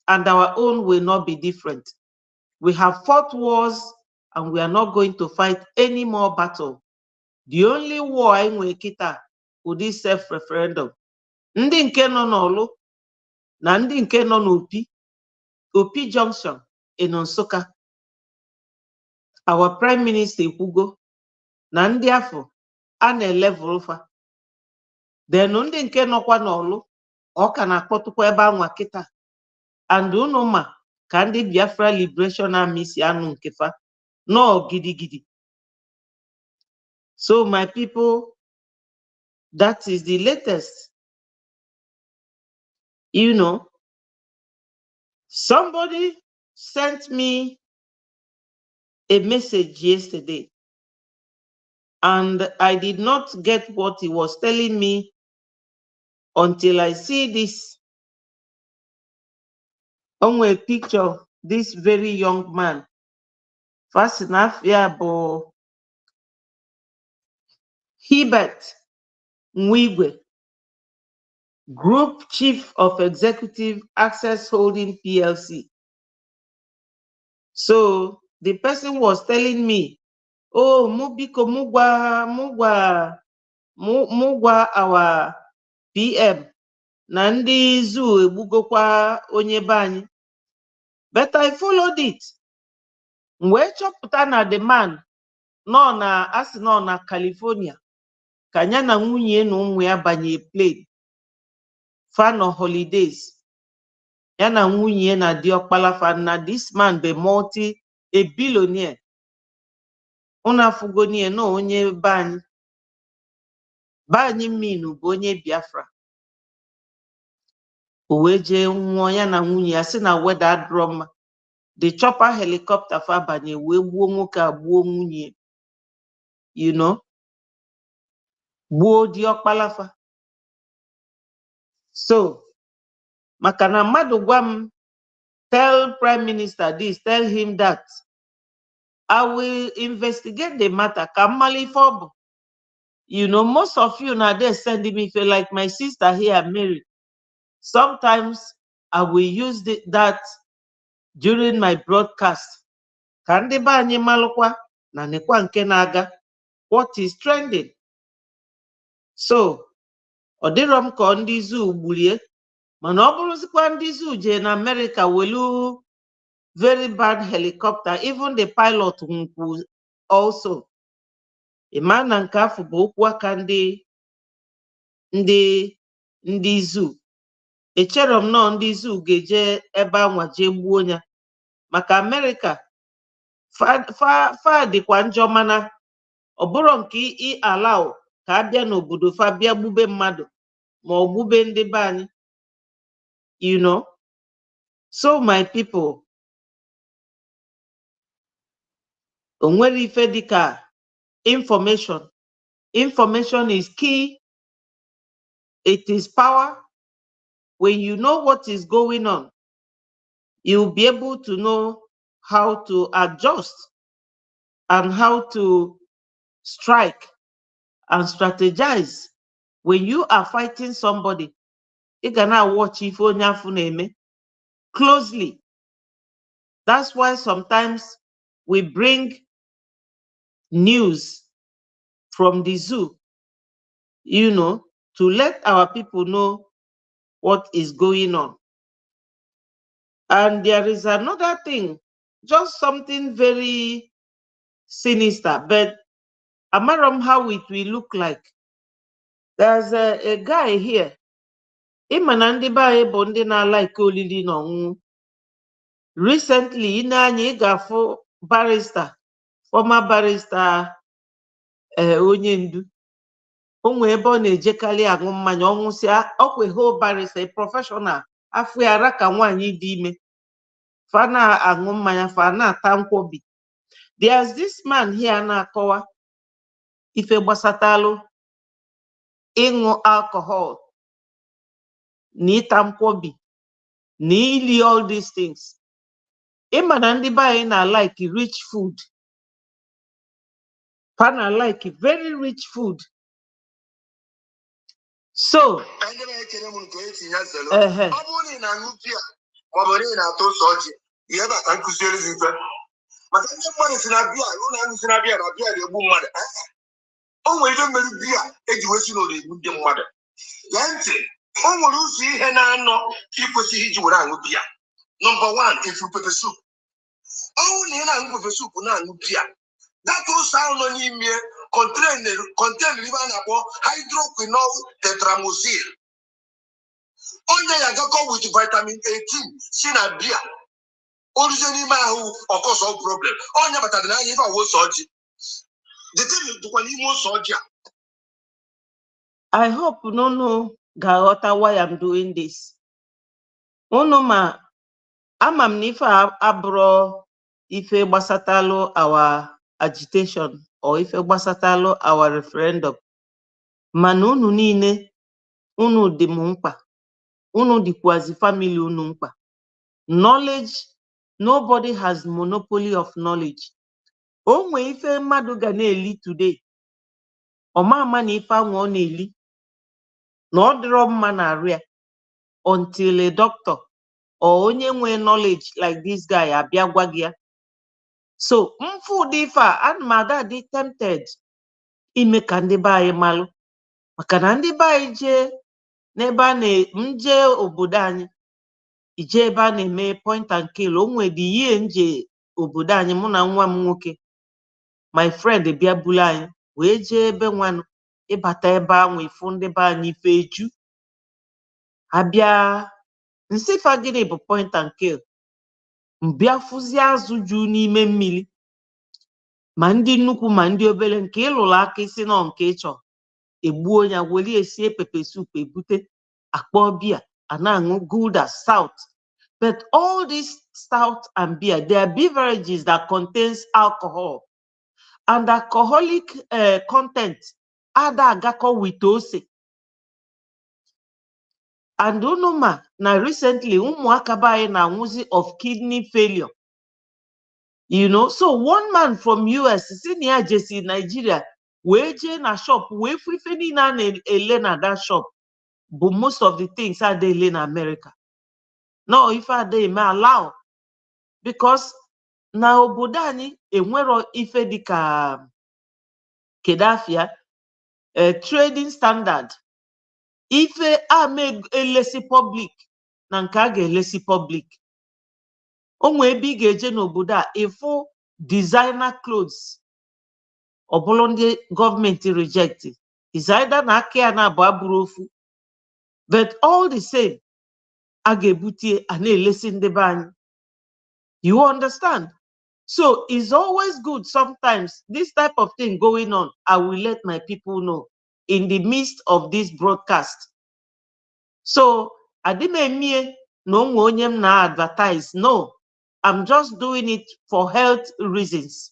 and our own will not be different. We have fought wars, and we are not going to fight any more battle. The only war I nwere kita bụ this self-referendum. Ndị nke nọ n'Ọlụ na ndị nke nọ n'Opi, Opi Junction in Nssuka, our Prime Minister ekwugo na ndị afọ a na-elevel fa. Then ndị nke nọkwa n'Ọlụ, ọ ka na-akpọtụkwa ebe anwa kịta. And unu ma ka ndị Biafra Liberation Army si anụ nke fa nọ gidigidi. So my people, that is the latest. You know, somebody sent me a message yesterday, and I did not get what he was telling me until I see this on a picture, this very young man. First enough, yeah, but Hubert Mwigwe, Group Chief of Executive Access Holding PLC. So the person was telling me, oh, Mubiko Mugwa our PM, Nandi Zoo Bugokwa Onyebani. But I followed it. Mwe chọpụta na the man nọ na asị nọ na California, ka ya na nwunye na ụmụ ya banye plane, fan of holidays. Ya na nwunye na diokpala fan na this man be a billionaire. Una fugonie no onye bani minu bụ onye Biafra. Oweje nwa ya na nwunye ya sị na weather drum. The chopper helicopter fa banye wee gbuo nwoke a gbuo nwunye. You know, gbuo diokpala fa. So makana mmadụ gwa m, tell Prime Minister this, tell him that. I will investigate the matter. Kamali Fob. You know, most of you now they're sending me, feel like my sister here, Mary. Sometimes I will use that during my broadcast. Kandeba anyị malụkwa na nekwa nke na-aga, what is trending. So, ọ dịrọ m ka ndị zoo gburie, mana ọ bụrụzikwa ndị zoo je na America welu very bad helicopter, even the pilot nwụkwu also. Ịma na nke afọ bụ okwu aka ndị zoo. Echere m nọ ndị zoo ga-eje ebe anwa jee gbuo ya, maka America fa dịkwa njọ, mana ọ bụrụ nke ị allow ka abịa n'obodo fa bịa gbube mmadụ ma ọ gbube ndị be anyị. You know, so my people, onwere ife dịka information. Information is key. It is power. When you know what is going on, you'll be able to know how to adjust and how to strike and strategize. When you are fighting somebody, you cannot watch if onye afụ na-eme closely. That's why sometimes we bring news from the zoo, to let our people know what is going on. And there is another thing, just something very sinister, but amaram how it will look like. There's a guy here. Ịma na ndị be anyị bụ ndị na-like olili na ọṅụṅụ. Recently, ị ga-afụ barrister, former barrister onye ndu. Onwe ebe ọ na-ejekarị aṅụ mmanya, ọṅụsịa ọkwa whole barrister, professional, afọ ya ara ka nwaanyị dị ime. Fa na-aṅụ mmanya, fa na-ata nkwobi. There's this man here na-akọwa ife gbasatalụ ịṅụ alcohol na ịta nkwobi na ili all these things. Ịma na ndị be anyị na-like rich food. Fa na-like very rich food. So, maka ndị mmadụ si na bịa ụlọ ahụ si na bịa na-egbu mmadụ. O nwere ife mmeri bịa eji wesi n'ụlọ egbu ndị mmadụ. Gee ntị, o nwere ụzọ ihe na-anọ ikwesịghị iji were aṅụ bịa. Number one, efu pepe soup. Ọnwụ na ị na-aṅụ pepe soup na-aṅụ bịa, data ụzọ ahụ nọ n'ime contain ibe a na-akpọ hydroquinol tetramoxil. Onye ya agakọ with vitamin 18 si na bịa. Orize n'ime ahụ ọkọsọ problem. Onye batara n'anya ife awụ ose ọjị. The thing dịkwa n'ime ose ọjị a. I hope unu ga-aghọta why I'm doing this. Unu ma ama m na ife abụrụ ife gbasatalụ our agitation or ife gbasatalụ our referendum. Mana unu niile, unu dị m mkpa. Unu dịkwazi family unu mkpa. Knowledge, nobody has monopoly of knowledge. O nwee ife mmadụ ga na-eli today, ọma na ife anwụ ọ na-eli na ọ dịrọ mma na-arụ ya until a doctor or onye nwee knowledge like this guy abịa gwa gị ya. So mfu ụdị ife a, ana m ada dị tempted ime ka ndị be anyị malụ, maka na ndị be anyị jee n'ebe a nje obodo anyị, ije ebe a na-eme point and kill. O nwere dị ihe nje obodo anyị, mụ na nwa m nwoke, my friend bịa bulu anyị wee jee ebe nwanụ. Ịbata ebe ahụ ifu ndị be anyị ife eju abịa nsifa gịnị bụ point and kill. Mbịa fụzie azụ ju n'ime mmiri, ma ndị nnukwu ma ndị obere, nke ịlụrụ aka isi nọ nke ịchọ egbuo ya, weli esie pepe soup, ebute akpọ bia, a na-aṅụ gulda, stout. But all these stout and beer, they are beverages that contains alcohol, and alcoholic content ada agakọ with ose. And unuma na recently ụmụaka be anyị na-anwụzi of kidney failure. So one man from US si na ya jesi Nigeria wee jee na shop wee fụ ife niile a na-ele na that shop bụ most of the things a dey ele na America. No ife a dey eme allow, because na obodo anyị enwero ife dịka kedafia trading standard. Ife ame elesi public na nke a ga-elesi public. Onwe ebe ị ga-eje n'obodo a ịfụ designer clothes, ọ bụrụ ndị gọọmenti reject, is either na aka ya na-abụ abụrụ ofu, but all the same a ga-ebutie a na-elesi ndị be anyị. You understand? So it's always good sometimes this type of thing going on. I will let my people know in the midst of this broadcast. So adimemie no onye m na advertise. No, I'm just doing it for health reasons,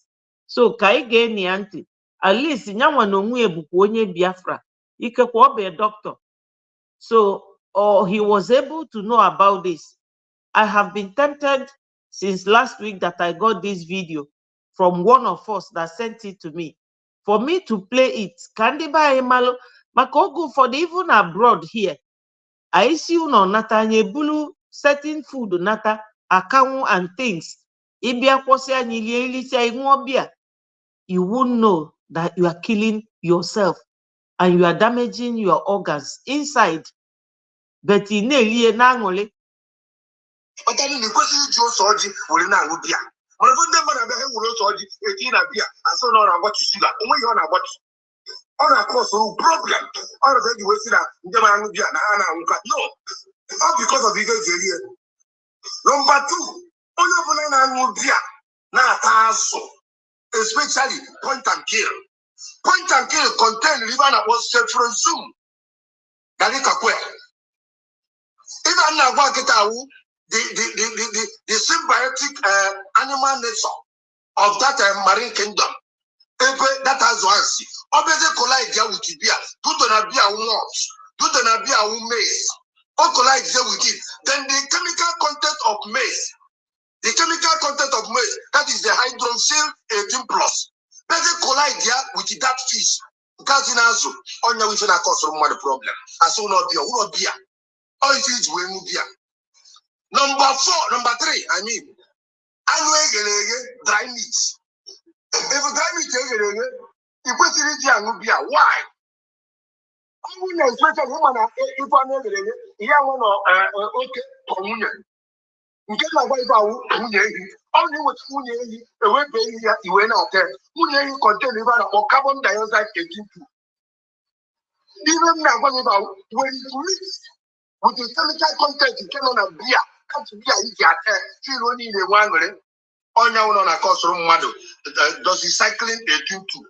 So ka ị ga-eni ya ntị, at least nyanwa na onwe bụkwa onye Biafra, ikekwa ọ bụ a doctor. So he was able to know about this. I have been tempted since last week that I got this video from one of us that sent it to me, for me to play it. Kandi ba emalo maka ogo for the even abroad here. I see you no nata bulu certain food nata akawu and things. Ibia kwose anyị lie ilisia inwo bia. You won't know that you are killing yourself and you are damaging your organs inside. But in elie na ngole. Otani ni kwesi ji osoji wole na aṅụ bia. Mana ndị mmadụ abịa ha were osoji eji na bia asọ na ọ na-agbatu sugar. Onwe ihe ọ na-agbatu. Ọ na-cause problem. Ọ na-abịa ji wesi na ndị mmadụ aṅụ bia na ha na-aṅụka. No. All because of ihe eji erie. Number 2, onye ọbụla na-aṅụ bia na-ata azụ, especially point and kill. Point and kill contain liver na was ceftriaxone. Dalikakwe. Even na gwa kita wu the symbiotic animal nature of that marine kingdom. That has one see. Obviously, collide there with beer. Do not be a nuts. Do not be a maize. Or collide there with it. Then the chemical content of maize. The chemical content of maize, that is the hydroxyl 18 plus. Better collide there with that fish. Because in Azu, on your within a cause from the problem. As soon as beer, who not beer. All it is when beer. Number 3, I mean, dry meat. If dry meat, you put it in beer. Why? I mean, especially woman, if I know the young one okay, communion. You get my wife out, only with Munye, a way you went out there. Munye contain or carbon dioxide 18. Even now, when you mix with the chemical content, you cannot beer. Can't be a feel only the one on your own across from Mado. Does the cycling 18 too?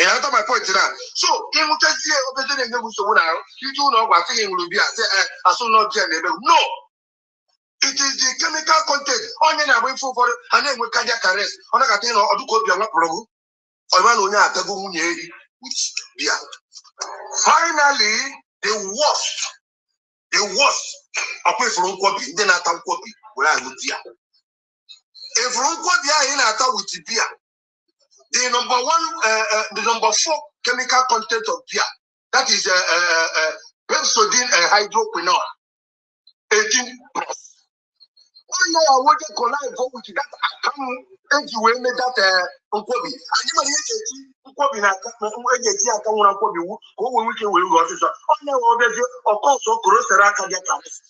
And after my point now, so in what I see, obviously, you do know what thing will be. I say, I saw not general. No. It is the chemical content. Only na wait for and then we cardiac arrest. On a catino or to go beyond program. Or one on a tabu which yeah. Finally, the worst. Apart from copy, then I can copy. Well, I would be. If from copy, I attack with the beer. The number 4 chemical content of beer. That is benzodiazepine hydroquinone 18 plus. One day I want to collide with that account and you will make that uncobi. And you may get uncobi na account one uncobi who we can will go to. On your order, of course, of course, cardiac arrest.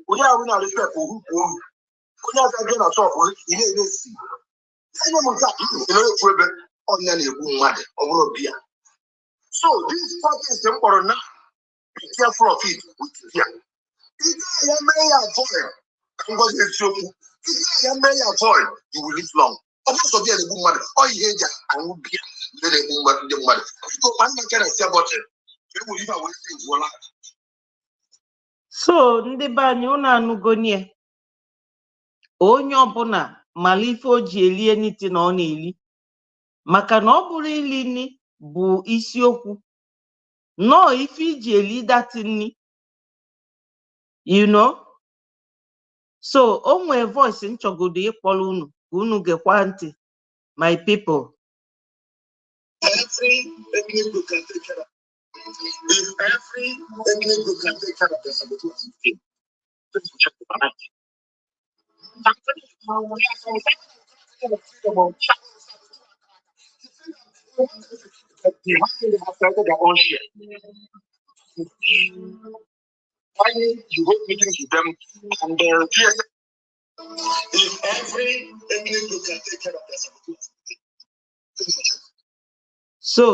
We are in a respect for who we are again at all. In a sea. I know that on any woman over beer. So this part is important now. Be careful of it with beer. If you may avoid. Because it's so if you may avoid, you will live long. Also, be a good mother, or you and will be a good mother. Because man can say about it, you will live away things for life. So, ndị be anyị unu anụgonie onye ọbụla mara ife o ji eli eniti na ọ na-eli maka na ọ bụrụ ili nni bụ isiokwu nọọ ife iji eli dati nni, you know. So, o nwee voice nchọgodo ịkpọrọ unu ka unu gekwa ntị, my people. Every ethnic group can take care of. If every ethnic group can take care of their sabotage, why you go meetings with them and if every ethnic group can take care of their sabotage. So,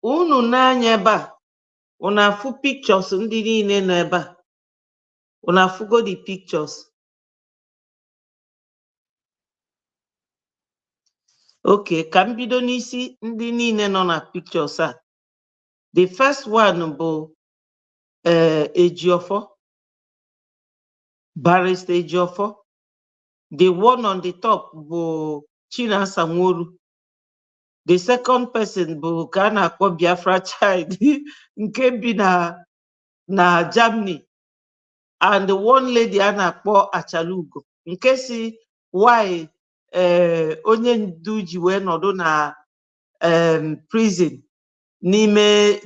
unu n'anya ebe a, unu afụ pictures ndị niile nọ ebe a. Unu afụgo the pictures. Okay, ka m bido n'isi ndị niile nọ na pictures a. The first one bụ Ejiofor, Barrister Ejiofor. The one on the top bụ Chinasa Nworu. The second person bụ ka a na-akpọ Biafra child nke bi na Germany, and one lady a na-akpọ Achalugo nke si why onye ndu ji wee nọdụ na prison n'ime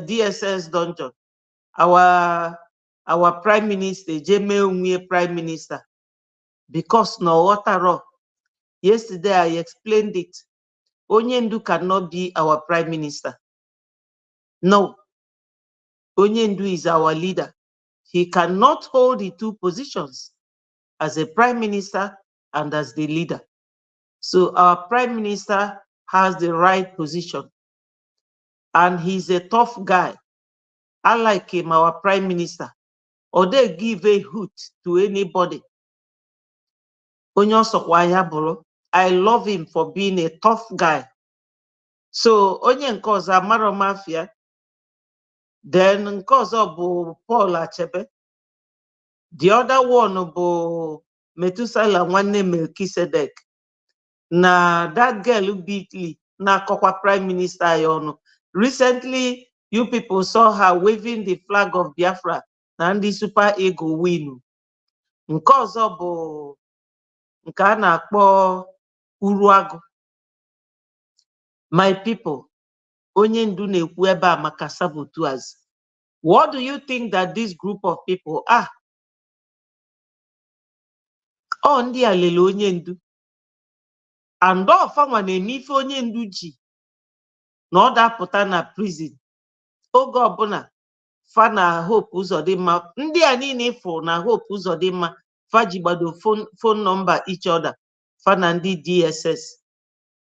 DSS dungeon. Our prime minister je mee onwe prime minister because na ọghọtara. Yesterday I explained it. Onye ndu cannot be our prime minister. No. Onye ndu is our leader. He cannot hold the two positions as a prime minister and as the leader. So our prime minister has the right position. And he's a tough guy. I like him, our prime minister. Or they give a hoot to anybody. I love him for being a tough guy. So onye nke ọzọ amaro mafia. Then nke ọzọ bụ Paul Achebe. The other one bụ Metusala nwanne Melchizedek. Na that girl Bitly na akọkwa prime minister ya ọnụ. Recently, you people saw her waving the flag of Biafra na ndị Super Eagle win. Nke ọzọ bụ nke a na-akpọ Uruagụ. My people, onye ndu na-ekwu ebe a maka saboteurs. What do you think that this group of people are? Oh, ndị a lele onye ndu. And ọfanwa na-eme ife onye ndu ji na ọ dapụta na prison. Oge ọbụla fa na Hope Uzodimma, ndị a niile fụ na Hope Uzodimma fa ji gbado phone number each other, fa na ndị DSS.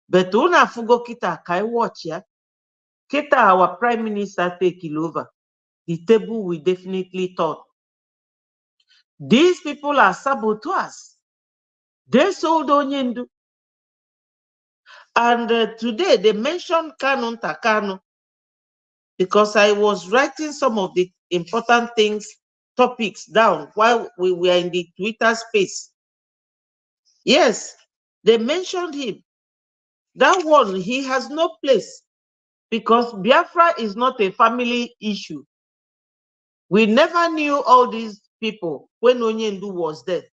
But una afụgo kita ka I watch ya. Kita our prime minister take it over. The table will definitely turn. These people are saboteurs. They sold Onyendu. And today they mentioned Kanu Takano because I was writing some of the important topics down while we were in the Twitter space. Yes, they mentioned him. That one, he has no place because Biafra is not a family issue. We never knew all these people when Onyendu was there.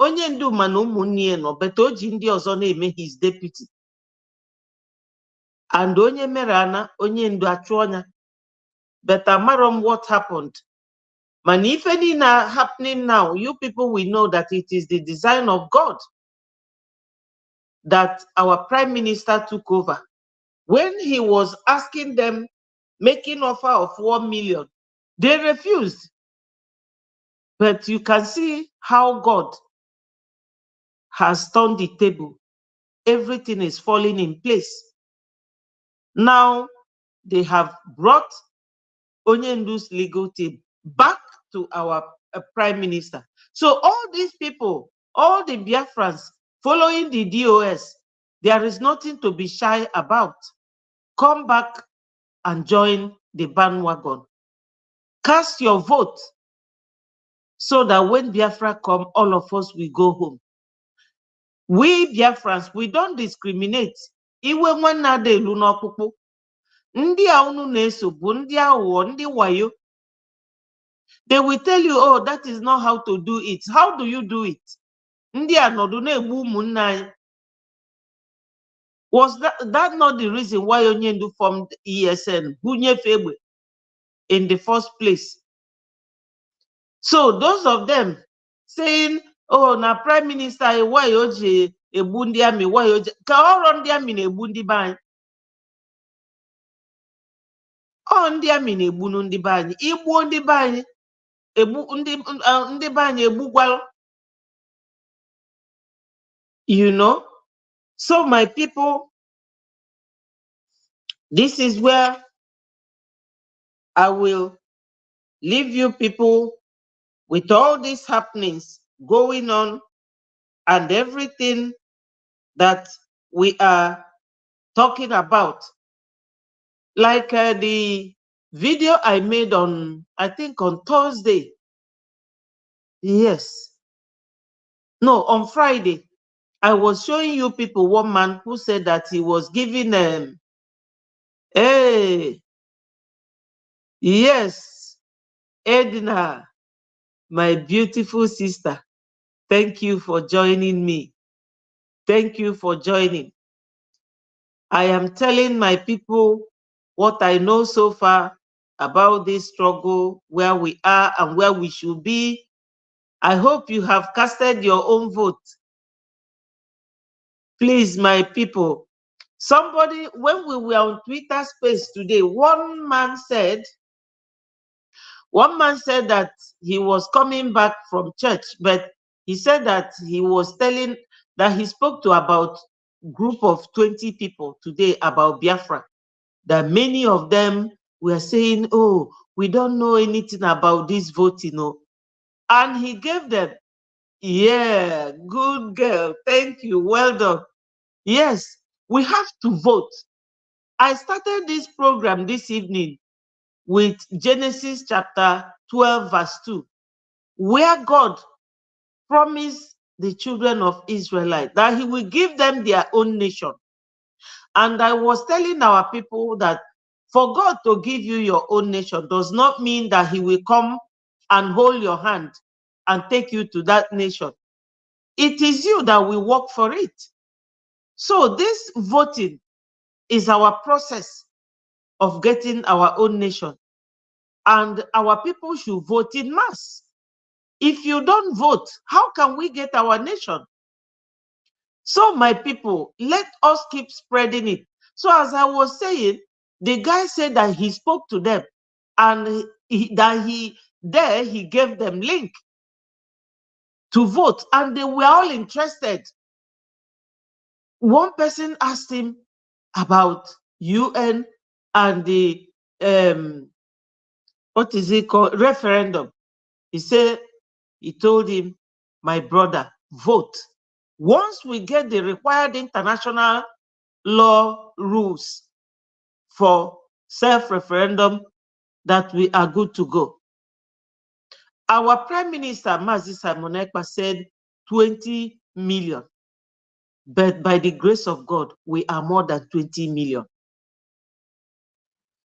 Onyendu manu munye no, but oji ndi ọzọ na-eme his deputy. And onye merana Onyendu achụọnya. But amarom what happened. Man, if any happening now, you people will know that it is the design of God that our prime minister took over. When he was asking them, making offer of 1 million, they refused. But you can see how God has turned the table. Everything is falling in place. Now, they have brought Onyendu's legal team back to our prime minister. So all these people, all the Biafrans following the DOS, there is nothing to be shy about. Come back and join the bandwagon. Cast your vote so that when Biafra come, all of us will go home. We Biafrans, we don't discriminate. Iwe nwanne ada elu n'ọkpụkpụ. Ndị a unu na-eso bụ ndị aghụghọ, ndị wayo. They will tell you, oh, that is not how to do it. How do you do it? Ndị a nọdụ na-egbu ụmụnne anyị. Was that not the reason why Onyendu formed ESN, bunyefe egbe, in the first place? So those of them saying, oh, na prime minister, why oje egbu ndị amị, why oje, ka ọrụ ndị amị na-egbu ndị be anyị. Ọ ndị amị na-egbunu ndị be anyị, igbuo ndị be anyị, ndị be anyị egbugwalụ. You know? So my people, this is where I will leave you people with all these happenings going on and everything that we are talking about. Like the video I made on, I think on Thursday. Yes. No, on Friday. I was showing you people one man who said that he was giving hey, yes, Edna, my beautiful sister, thank you for joining me. Thank you for joining. I am telling my people what I know so far about this struggle, where we are and where we should be. I hope you have casted your own vote. Please, my people, somebody, when we were on Twitter space today, one man said that he was coming back from church, but he said that he was telling that he spoke to about group of 20 people today about Biafra, that many of them were saying, oh, we don't know anything about this voting. No. And he gave them, yeah, good girl, thank you, well done. Yes, we have to vote. I started this program this evening with Genesis chapter 12, verse 2, where God promised the children of Israel that he will give them their own nation. And I was telling our people that for God to give you your own nation does not mean that he will come and hold your hand and take you to that nation. It is you that will work for it. So this voting is our process of getting our own nation. And our people should vote in mass. If you don't vote, how can we get our nation? So my people, let us keep spreading it. So as I was saying, the guy said that he spoke to them and he gave them link to vote and they were all interested. One person asked him about UN and the what is it called, referendum. He told him, my brother, vote. Once we get the required international law rules for self-referendum, that we are good to go. Our Prime Minister, Mazi Simon Ekpa, said 20 million. But by the grace of God, we are more than 20 million.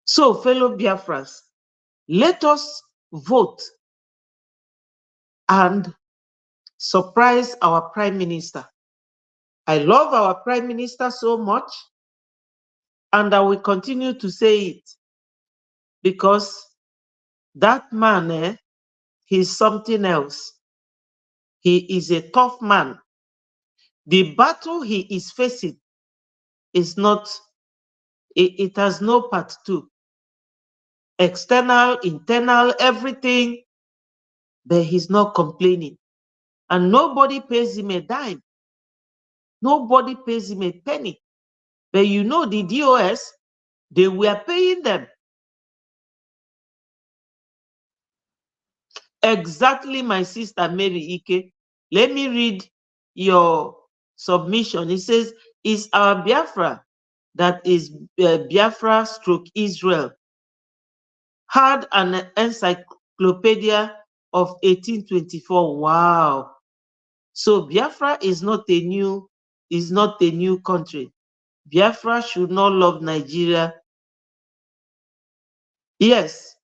So, fellow Biafrans, let us vote and surprise our Prime Minister. I love our Prime Minister so much, and I will continue to say it because that man, he's something else. He is a tough man. The battle he is facing is not, it has no part two. External, internal, everything, but he's not complaining. And nobody pays him a dime. Nobody pays him a penny. But you know the DOS, they were paying them. Exactly, my sister Mary Ike. Let me read your submission. It says, is our Biafra, that is Biafra stroke Israel, had an encyclopedia of 1824. Wow. So Biafra is not a new country. Biafra should not love Nigeria. Yes,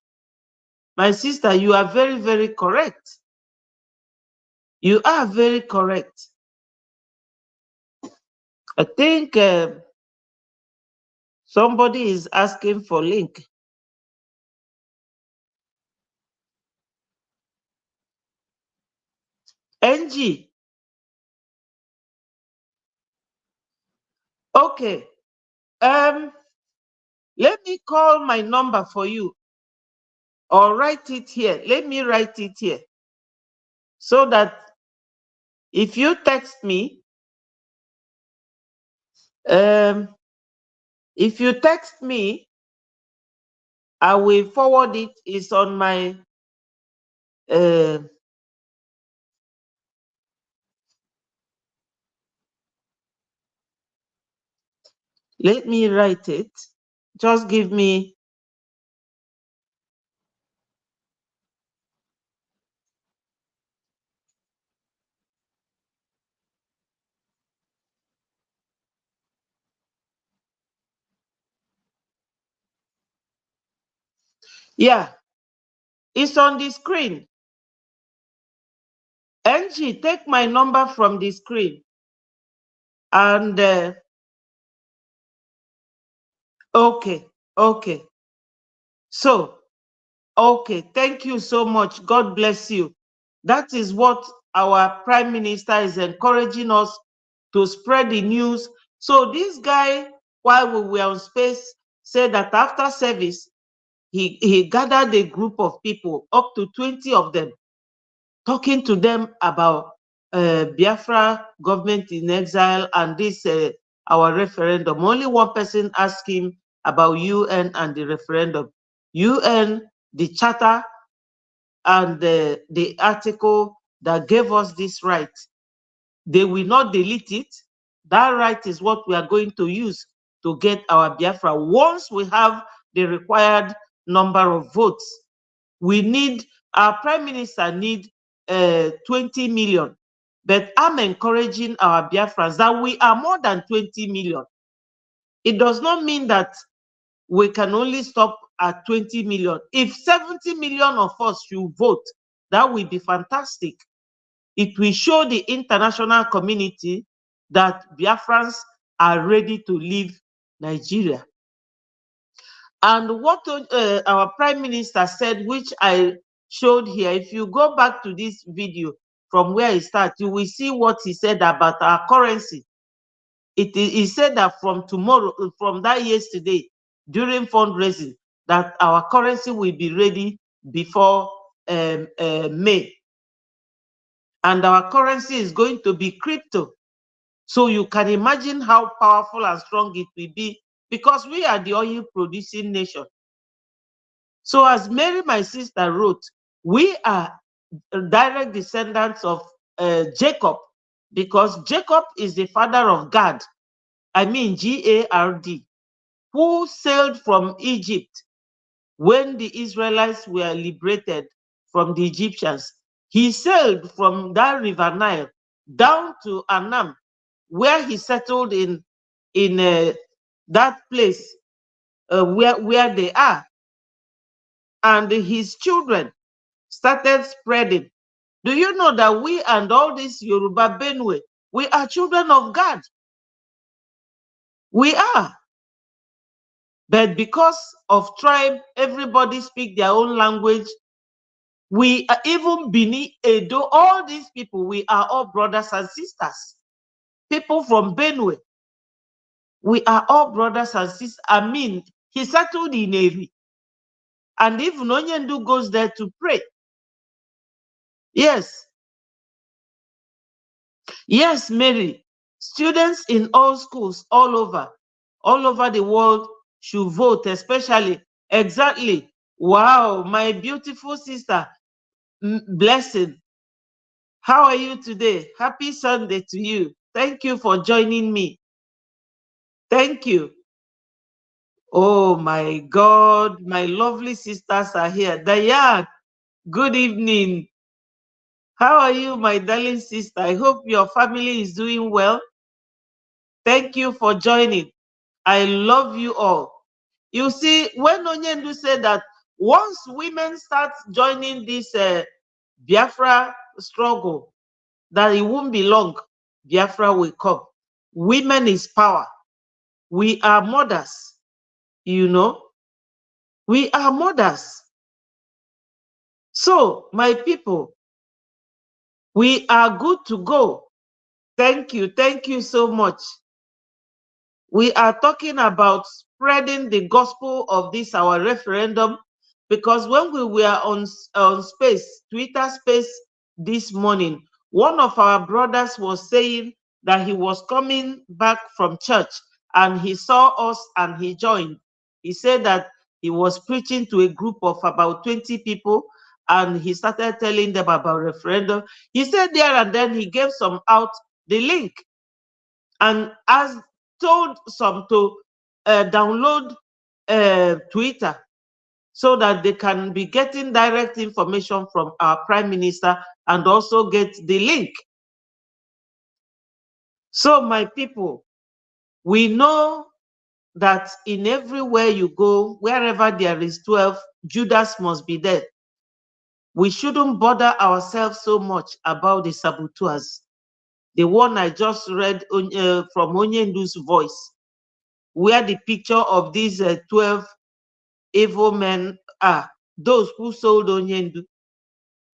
my sister, you are very, very correct. You are very correct. I think somebody is asking for link. NG. Okay. Let me call my number for you or write it here. Let me write it here so that if you text me, I will forward it. It's on my let me write it. Just give me Yeah, it's on the screen. NG, take my number from the screen. And okay, okay. So, okay, thank you so much. God bless you. That is what our Prime Minister is encouraging us to spread the news. So this guy, while we were on space, said that after service, he gathered a group of people, up to 20 of them, talking to them about Biafra government in exile and this our referendum. Only one person asked him about UN and the referendum. UN, the charter, and the article that gave us this right, they will not delete it. That right is what we are going to use to get our Biafra. Once we have the required number of votes, we need, our Prime Minister need 20 million. But I'm encouraging our Biafrans that we are more than 20 million. It does not mean that we can only stop at 20 million. If 70 million of us should vote, that will be fantastic. It will show the international community that Biafrans are ready to leave Nigeria. And what our Prime Minister said, which I showed here, if you go back to this video from where he started, you will see what he said about our currency. He said that from tomorrow, from that yesterday, during fundraising, that our currency will be ready before May. And our currency is going to be crypto. So you can imagine how powerful and strong it will be, because we are the oil producing nation. So as Mary, my sister, wrote, we are direct descendants of Jacob, because Jacob is the father of Gad. I mean Gard, who sailed from Egypt when the Israelites were liberated from the Egyptians. He sailed from that river Nile down to Anam, where he settled in that place where they are. And his children started spreading. Do you know that we and all this Yoruba Benue, we are children of God? We are. But because of tribe, everybody speak their own language. We are even Bini, Edo, all these people, we are all brothers and sisters. People from Benue, we are all brothers and sisters. I mean, he settled in Eri. And even Onyendu goes there to pray. Yes. Yes, Mary. Students in all schools, all over the world should vote, especially. Exactly. Wow, my beautiful sister, Blessing. How are you today? Happy Sunday to you. Thank you for joining me. Thank you. Oh my God, my lovely sisters are here. Dayan, good evening. How are you, my darling sister? I hope your family is doing well. Thank you for joining. I love you all. You see, when Onyendu said that once women start joining this Biafra struggle, that it won't be long, Biafra will come. Women is power. We are mothers, you know. We are mothers. So, my people, we are good to go. Thank you. Thank you so much. We are talking about spreading the gospel of this, our referendum, because when we were on space, Twitter space this morning, one of our brothers was saying that he was coming back from church and he saw us and he joined. He said that he was preaching to a group of about 20 people and he started telling them about referendum. He said there and then he gave some out the link and as told some to download Twitter so that they can be getting direct information from our Prime Minister and also get the link. So my people, we know that in everywhere you go, wherever there is 12, Judas must be there. We shouldn't bother ourselves so much about the saboteurs. The one I just read from Onyendu's voice, where the picture of these 12 evil men are, those who sold Onyendu.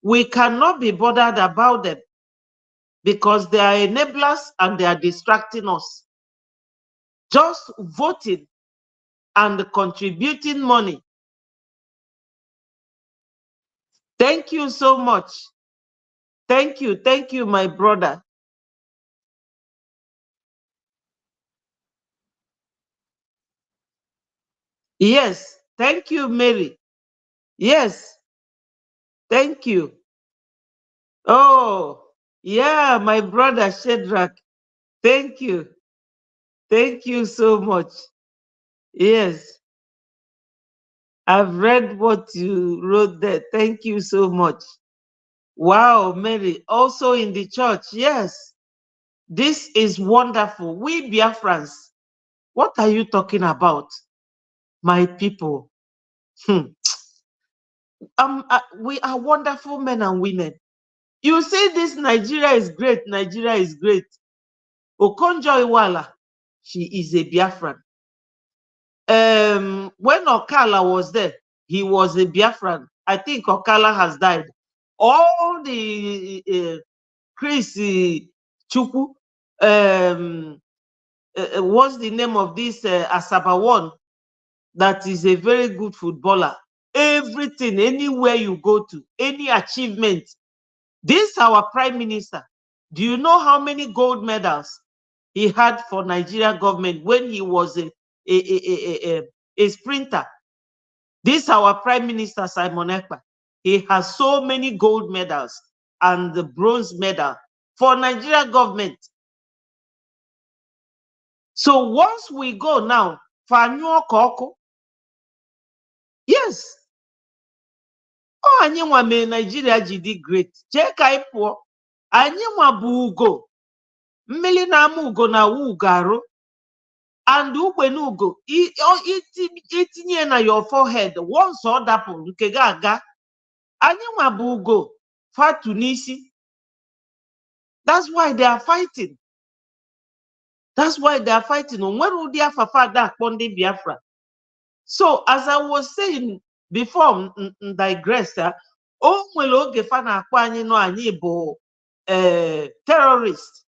We cannot be bothered about them because they are enablers and they are distracting us. Just voting and contributing money. Thank you so much. Thank you, my brother. Yes, thank you, Mary. Yes, thank you. Oh, yeah, my brother Shedrack. Thank you. Thank you so much. Yes, I've read what you wrote there. Thank you so much. Wow, Mary, also in the church. Yes, this is wonderful. We Biafrans, what are you talking about, my people? We are wonderful men and women. You say this Nigeria is great, Nigeria is great. Okonjo Iweala, she is a Biafran. When Okala was there, he was a Biafran. I think Okala has died. All the Chris Chukwu, what's the name of this Asaba one? That is a very good footballer. Everything, anywhere you go to, any achievement. This our prime minister. Do you know how many gold medals he had for Nigeria government when he was a sprinter? This our prime minister, Simon Ekpa. He has so many gold medals and the bronze medal for Nigeria government. So once we go now, Fanyo Koko, yes, oh, anyị nwa mee Nigeria ji dị great. Chee ka anyị pụọ. Anyị nwa bụ ugo. Mmiri na-ama ugo na ugo arụ. And ugbene ugo, itinye na your forehead, once ọ dapụ nke ga aga. Anyị nwa bụ ugo, fatu n'isi. That's why they are fighting. That's why they are fighting. Onwere ụdị afafa ada akpọ ndị Biafra. So as I was saying before, digress, o nwere oge fa na-akpọ anyị nọ anyị bụ terrorist.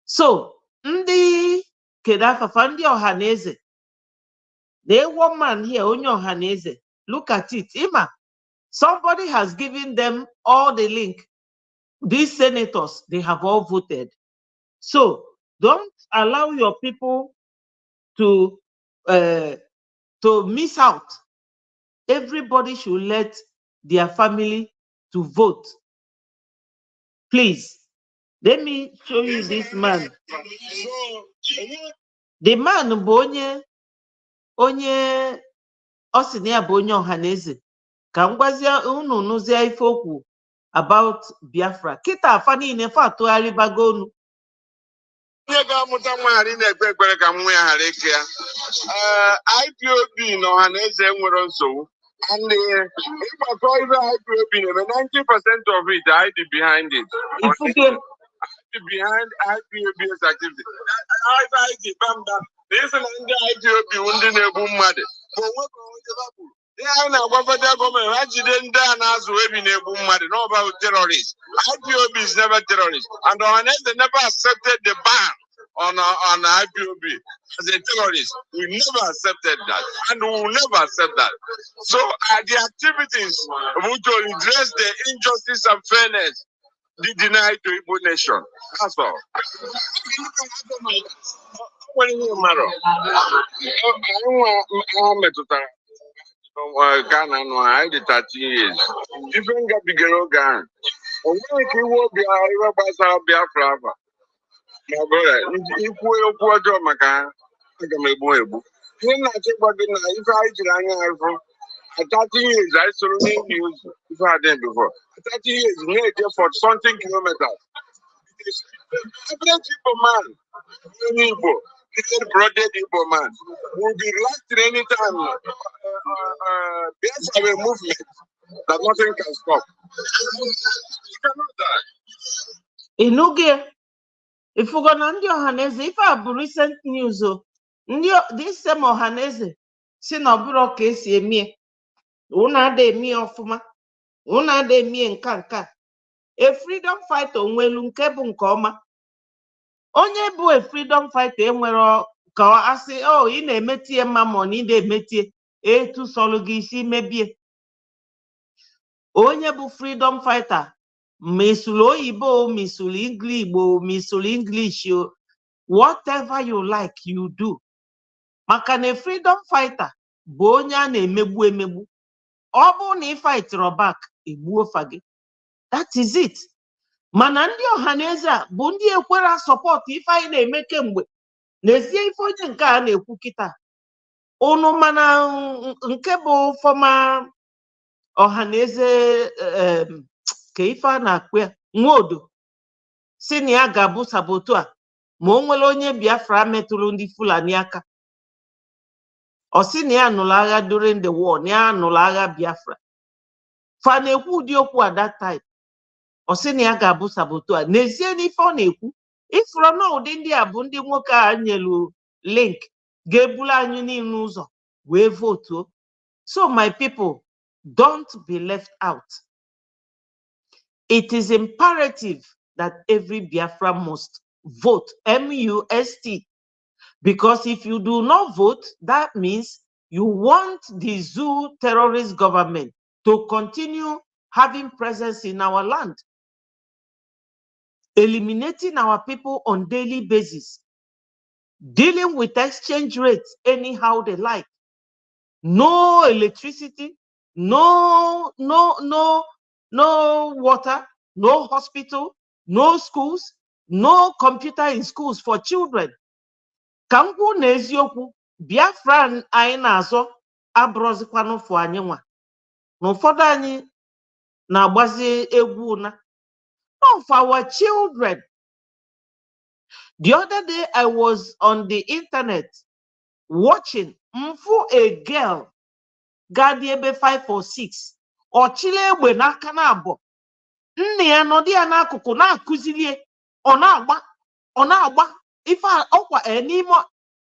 So ndị kedu afafa ndị ọhaneze, the one man here, onye ọhaneze, look at it. Ima, somebody has given them all the link. These senators, they have all voted. So don't allow your people to miss out. Everybody should let their family to vote. Please, let me show you this man. The man bụ onye osinia bụ onye ọhaneze. Ka m gwazie unu nụzie ife okwu about Biafra. Kita afa niile fa atụgharịbago onu. Onye ga-amụta nwaanyị na-ekpe ekpere ka nwa ya ghara ike ya. IPOB na ọhaneze nwere nsogbu. And ịgbakọ ibe IPOB na-eme 90% of it, I be behind it. Behind IPOB's activity. This is the IPOB ndị na-egbu mmadụ. I know what federal government actually done as we be able to know about terrorists. IPOB is never terrorist, and unless they never accepted the ban on IPOB as a terrorist, we never accepted that, and we will never accept that. So the activities to address the injustice and fairness they deny to Igbo nation. That's all. What do you matter? Ghana no, I did 13 years. Different got bigger organ. And when you will be a Basa Biafra, my brother, if we go to Maca, I can make boy. Then I take what if I did at 13 years, I saw news if I did before. 13 years, near for something kilometers. Average people, man, blooded Igbo man will be lost anytime. There's a movement that nothing can stop. You cannot die. Inuge, if we're gonna ndi Ohaneze, if I have recent news, this same Ohaneze, si na oburo ka esi emie, una de emie ofuma, una de emie nka. A freedom fighter onwelu nke bụ nke ọma. Onye bụ a freedom fighter enwere ka asị ị na-emetie mma ma ị na-emetie etu sọlụ gị isi mebie. Onye bụ freedom fighter misulu oyibo, misulu Igbo, misulu English, whatever you like you do. Maka na freedom fighter bụ onye a na-emegbu emegbu. Ọ bụ na ị fightro back, egbuo fa gị. That is it. Mana ndị Ohaneze a bụ ndị ekwere support ife anyị na-eme kemgbe. N'ezie ife onye nke a na-ekwu kịta. Unu mana nke bụ former Ohaneze ka ife a na-akpụ ya Nwodo si na ya ga-abụ sabotu a ma o nwere onye Biafra metụrụ ndị Fulani aka. Ọ sị na ya nụrụ agha during the war, na ya nụrụ agha Biafra. Fa na-ekwu ụdị okwu at that time. Ọ sị na ya ga-abụ sabotu a. N'ezie n'ife ọ na-ekwu, ifuru na ụdị ndị a bụ ndị nwoke a nyelu link ga-ebulu anyị niile ụzọ wee votuo. So my people, don't be left out. It is imperative that every Biafra must vote, M-U-S-T. Because if you do not vote, that means you want the zoo terrorist government to continue having presence in our land, eliminating our people on daily basis, dealing with exchange rates anyhow they like, no electricity, no water, no hospital, no schools, no computer in schools for children. Kangwu na eziokwu, Biafra anyị na-azọ abrozikwanụ fụ anyị nwa. Na ụfọdụ anyị na-agbazi egwu na. No, for our children. The other day I was on the internet watching a girl gadi ebe 5 or 6 or chile egbe n'aka na-abọ. Nne ya nọdụ ya n'akụkụ na-akụzilie ọ na-agba ife ọkwa n'ime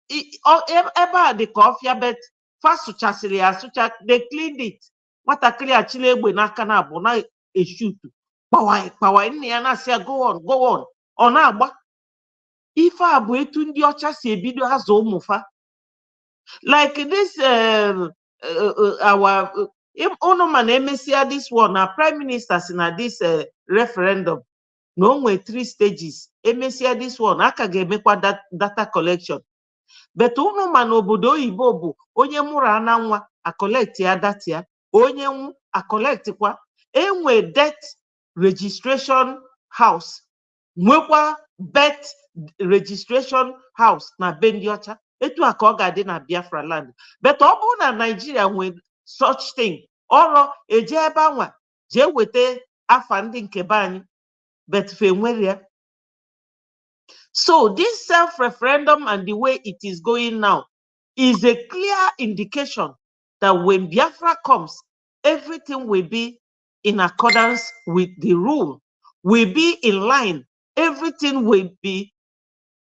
ebe a dị ka ọfịa bet fa sụchasịrị ya asụcha, they cleaned it. Nwatakịrị a chile egbe n'aka na-abọ na-eshutu kpawai nne ya na-asị ya go on ọ na-agba. Ife a bụ etu ndị ọcha si ebido azụ ụmụfa. Like this our unu ma na emesịa this one na prime minister si na this referendum na o nwee 3 stages. Emesịa this one aka ga-emekwa data collection. But unu ma na obodo oyibo bụ onye mụrụ ana nwa collect ya data ya, onye nwu collect kwa. Enwe death registration house, nwekwa birth registration house na be ndị ọcha. Etu a ka ọ ga-adị na Biafra land. But ọ bụrụ na Nigeria nwee such thing, ọrụ eje ebe anwa jee weta afa ndị nke be anyị, but fe nwere ya. So this self-referendum and the way it is going now is a clear indication that when Biafra comes, everything will be in accordance with the rule, will be in line, everything will be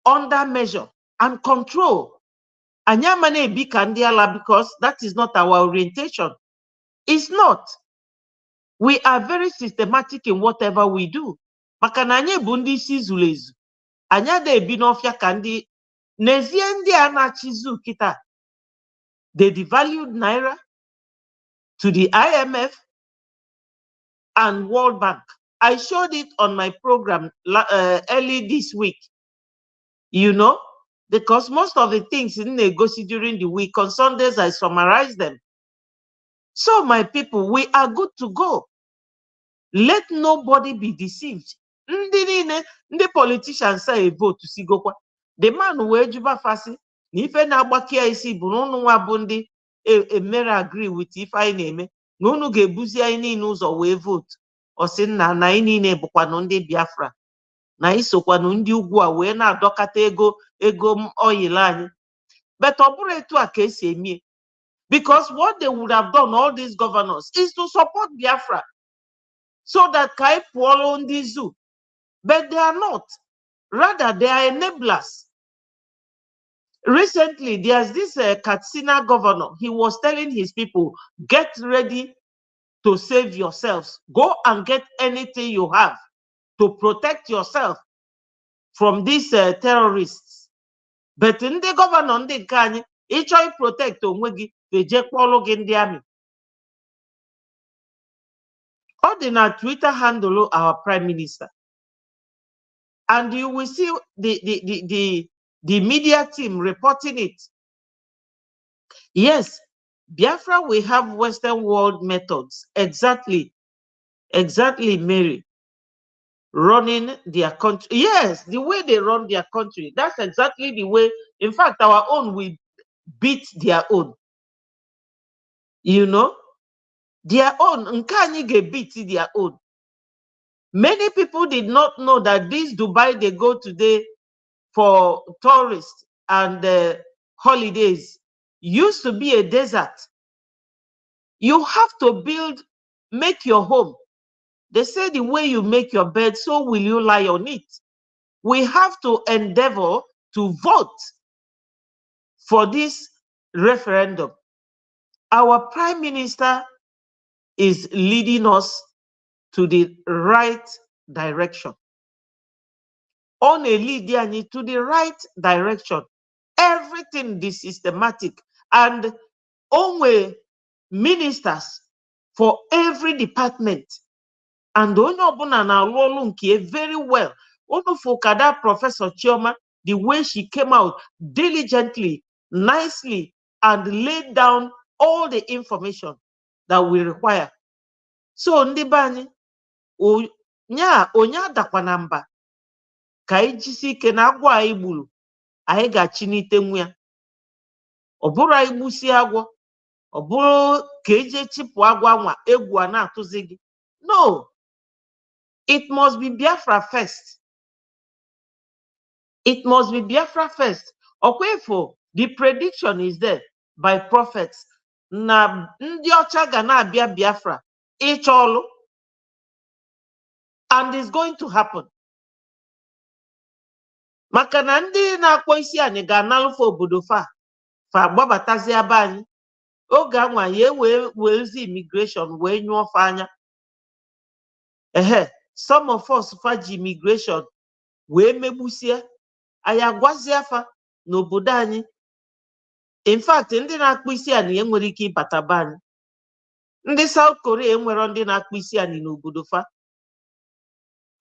under measure and control. Anyamane ebi kandiala, because that is not our orientation. It's not. We are very systematic in whatever we do. Makana anye bundi si zulezu. Anya de ebi n'ofia kandi nezie ndị a na-achịzu kita. They devalued Naira to the IMF and World Bank. I showed it on my program early this week. You know, because most of the things in negotiate during the week, on Sundays I summarize them. So my people, we are good to go. Let nobody be deceived. The politicians say vote to sigokwa. The man who ejuba fasi, nife na agbaki isi bu nunu wa bundi mere agree with if I name nunu gebuzi anyị n'ụzọ wee vote. O si na anyị niile bụkwanụ ndị Biafra. Na isokwanu ndị ugwu a wee na-adọkata ego ego oil anyị. But obure etu a ka esi eme. Because what they would have done, all these governors, is to support Biafra so that Kai Puolo on the zoo. But they are not. Rather, they are enablers. Recently, there's this Katsina governor. He was telling his people, get ready to save yourselves. Go and get anything you have to protect yourself from these terrorists. But in the governor, in the Kanye, each protect onwegi, they just follow in the army. Ordinary Twitter handle our prime minister. And you will see the media team reporting it. Yes, Biafra will have Western world methods. Exactly, Mary. Running their country. Yes, the way they run their country. That's exactly the way. In fact, our own will beat their own. You know, their own. Nkani get beat their own. Many people did not know that this Dubai they go today for tourists and holidays used to be a desert. You have to make your home. They say the way you make your bed, so will you lie on it. We have to endeavor to vote for this referendum. Our prime minister is leading us to the right direction. On a lead to the right direction. Everything is systematic and only ministers for every department. And onye ọbụla na-alụ ọrụ nke very well. Unu fokada Professor Chioma, the way she came out diligently, nicely, and laid down all the information that we require. So ndị be anyị, onye adakwa na mba ka anyị jisi ike na agwọ anyị gburu, anyị ga-achinite nwa ya. Ọ bụrụ anyị gbusi agwọ, ọ bụrụ ka eje chịpụ agwọ nwa egwu a na-atụzi gị. No. It must be Biafra first. It must be Biafra first. Okay, for the prediction is there by prophets. Na ndị ọcha ga na-abịa Biafra ịchọ ọlụ, and it's going to happen. Maka na ndị na-akpọ isi anyị ga-analụfe obodo fa gbabatazi ebe anyị. Oge anwa ya weezi immigration wee nyụọ fa anya. Some of us faji immigration wee megbusie anyị agwazie afa n'obodo anyị. In fact, ndị na-akpụ isi anyị enwere ike ịbata be anyị. Ndị South Korea enwere ndị na-akpụ isi anyị n'obodo fa.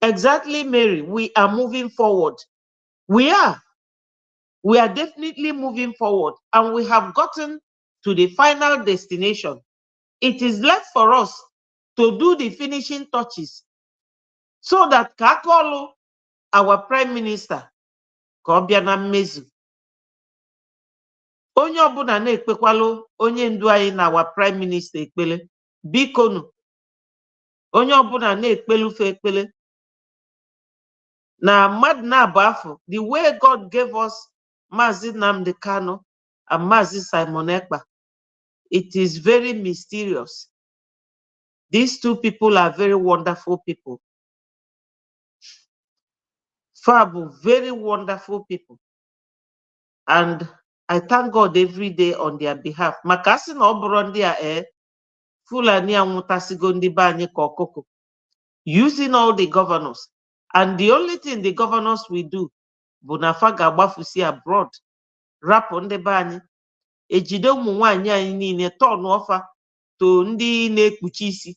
Exactly, Mary. We are moving forward. We are definitely moving forward, and we have gotten to the final destination. It is left for us to do the finishing touches so that Kakolo, our prime minister, ka ọ bịa na mmezu. Onye ọbụla na-ekpekwalụ onye ndu anyị na our prime minister ekpele. Bikonu. Onye ọbụla na-ekpelufe ekpele. Na mmadụ na-abụ afọ, the way God gave us Mazi Nnamdi Kanu and Mazi Simon Ekpa, it is very mysterious. These two people are very wonderful people. Fabu, very wonderful people. And I thank God every day on their behalf. Makasi na oboro ndị a Fulani anwụtasigo ndị be anyị ka ọkụkọ. Using all the governors. And the only thing the governors will do bụ na fa ga-agbafusi abroad. Rapụ ndị be anyị. Ejide ụmụ nwaanyị anyị niile tọnụ ọfa to ndị na-ekpuchi isi.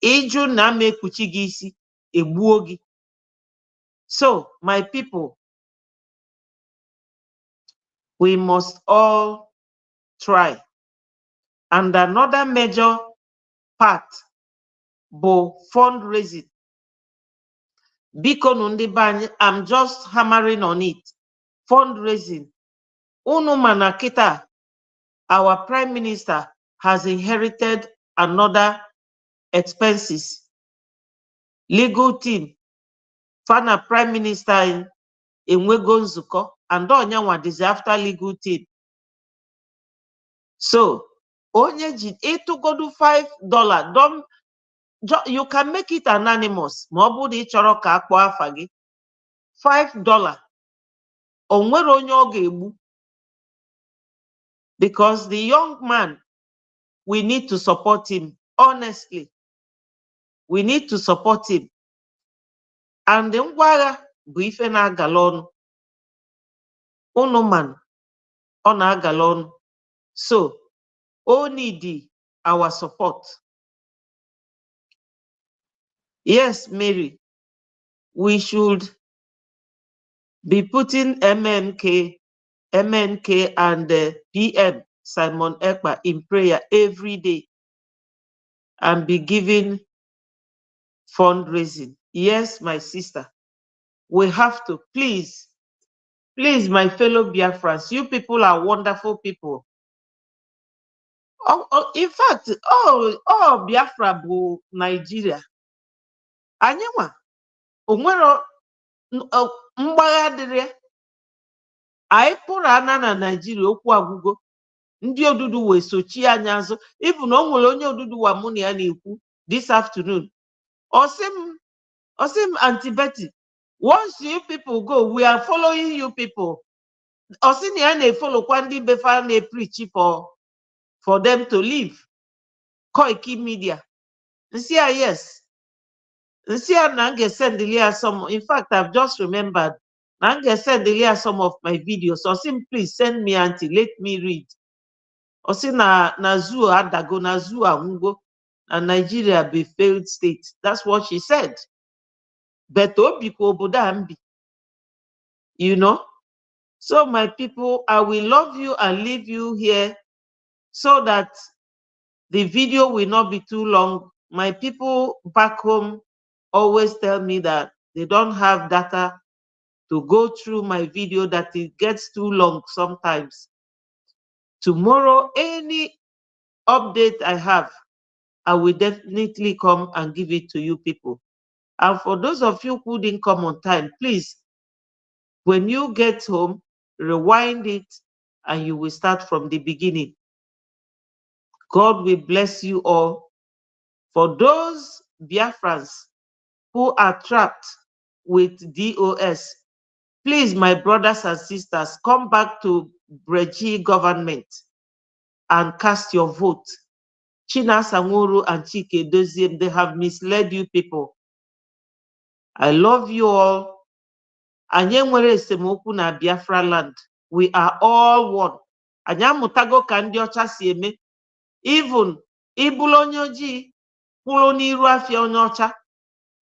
Ịjụ na ama ekpuchi gị isi, egbuo gị. So, my people, we must all try. And another major part bụ fundraising. Biko ndị be anyị, I'm just hammering on it. Fundraising. Unu mana kita, our prime minister has inherited another expenses. Legal team, Fana prime minister enwego nzukọ and onyanwa dịzi after legal team. So onye ji ịtụgodu $5 you can make it anonymous ma ọ bụrụ na ị chọrọ ka akpọ afa gị. $5 o nwere onye ọ ga-egbu, because the young man, we need to support him. Honestly, we need to support him. And ngwa agha bụ ife na-agala ọnụ. Unu man ọ na-agala ọnụ. So all need our support. Yes, Mary, we should be putting MNK and PM Simon Ekpa in prayer every day and be giving fundraising. Yes, my sister, we have to. Please, my fellow Biafrans, you people are wonderful people. In fact, all Biafra bụ Nigeria. Anyị nwa onwero mgbagha dịrị. Anyị pụrụ ana na Nigeria okwu agwụgo. Ndị odudu wee sochi anyị azụ. Even o nwere onye odudu wa mụ na ya na-ekwu this afternoon. Osim Auntie Betty, once you people go, we are following you people. Osi na ya na-follow kwa ndị befa na-preach for them to leave. Koiki Media. Nsia, yes. Nsia na send some. In fact, I've just remembered. Na send some of my videos. Osim, please send me, Auntie. Let me read. Osi na zoo adago, na zoo anwugo, and Nigeria be failed state. That's what she said. But obiko obodo ambi. You know? So my people, I will love you and leave you here so that the video will not be too long. My people back home always tell me that they don't have data to go through my video, that it gets too long sometimes. Tomorrow, any update I have, I will definitely come and give it to you people. And for those of you who didn't come on time, please, when you get home, rewind it and you will start from the beginning. God will bless you all. For those Biafrans who are trapped with DOS, please, my brothers and sisters, come back to Breji government and cast your vote. China Sanguru and Chike Doziem, they have misled you people. I love you all. Anyị nwere esemokwu na Biafra land. We are all one. Anyị amụtago ka ndị ọcha si eme. Even ịbụrụ onye ojii kwụrụ n'iru afịa onye ọcha,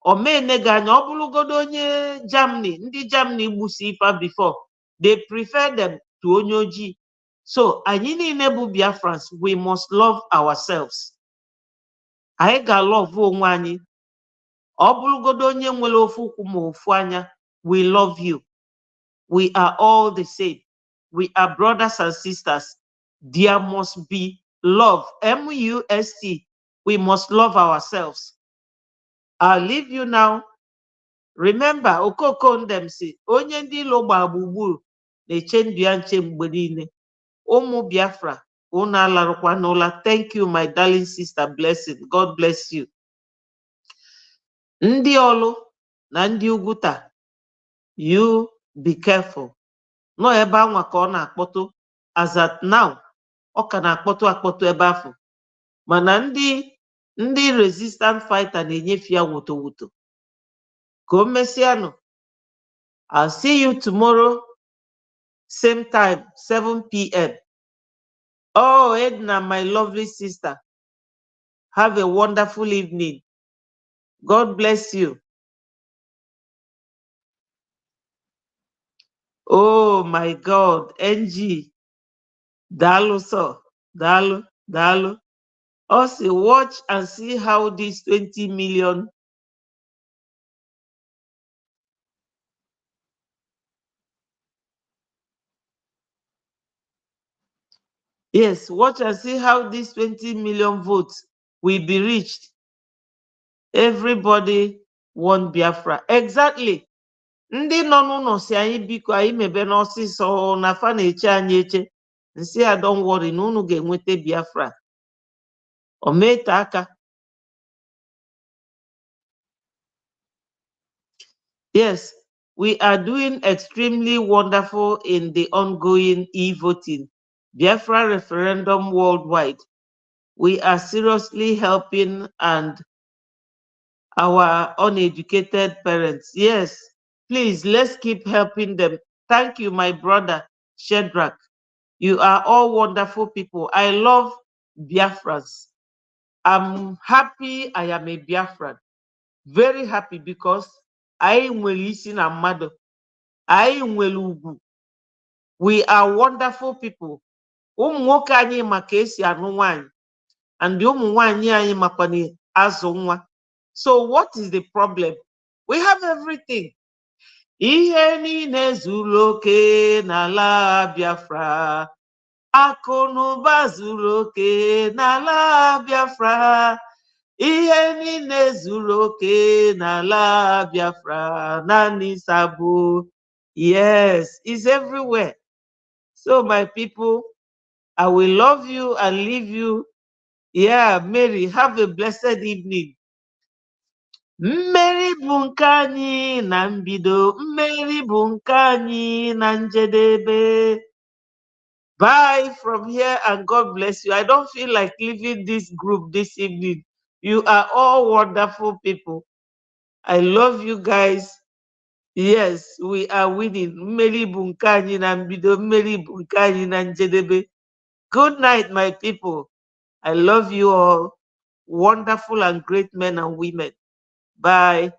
omenega anya ọ bụrụgodo onye Germany, ndị Germany gbusi ifa before, they prefer them to onye ojii. So anyị niile bụ Biafrans, we must love ourselves. Anyị ga-love onwe anyị. Ọ bụrụgodo onye nwere ofu ụkwụ ma ofu anya, we love you. We are all the same. We are brothers and sisters. There must be love. MUST. We must love ourselves. I'll leave you now. Remember, Okoko Ndemsi, onye ndị ilo gba gburugburu na-eche ndụ ya nche mgbe niile. Ụmụ Biafra, unu alarụkwa n'ụla. Thank you, my darling sister. Blessing. God bless you. Ndị Olu na ndị Uguta, you be careful. No ebe anwa ka ọ na-akpọtụ. As at now, ọ ka na-akpọtụ ebe afọ. Mana ndị resistant fighter na-enyefe ya woto. Ka o mesịanụ. I'll see you tomorrow, same time, 7 p.m. Oh, Edna, my lovely sister. Have a wonderful evening. God bless you. Oh my God, NG. Dalu so. Dalu. Also watch and see how this 20 million. Yes, watch and see how these 20 million votes will be reached. Everybody want Biafra. Exactly. ndị nọ n'ụlọ si anyị biko anyị mebe n'ọsịsọ na fa na-eche anyị eche, nsị ya don't worry na unu ga-enweta Biafra. O mete aka. Yes, we are doing extremely wonderful in the ongoing e-voting Biafra referendum worldwide. We are seriously helping and our uneducated parents. Yes, please, let's keep helping them. Thank you, my brother, Shedrack. You are all wonderful people. I love Biafrans. I'm happy I am a Biafran. Very happy because I nwere isi na mmadụ. I nwere ugwu. We are wonderful people. Ụmụ nwoke anyị ma ka esi anụ nwanyị, and ụmụ nwanyị anyị makwana azụ nwa. So what is the problem? We have everything. Ihe niile zuru oke n'ala Biafra. Akụ na ụba zuru oke n'ala Biafra. Ihe niile zuru oke n'ala Biafra. Naanị Sabo. Yes, it's everywhere. So my people, I will love you and leave you. Yeah, Mary, have a blessed evening. Mmeri bụ nke anyị na mbido, mmeri bụ nke anyị na njedebe. Bye from here and God bless you. I don't feel like leaving this group this evening. You are all wonderful people. I love you guys. Yes, we are winning. Mmeri bụ nke anyị na mbido, mmeri bụ nke anyị na njedebe. Good night, my people. I love you all. Wonderful and great men and women. Bye.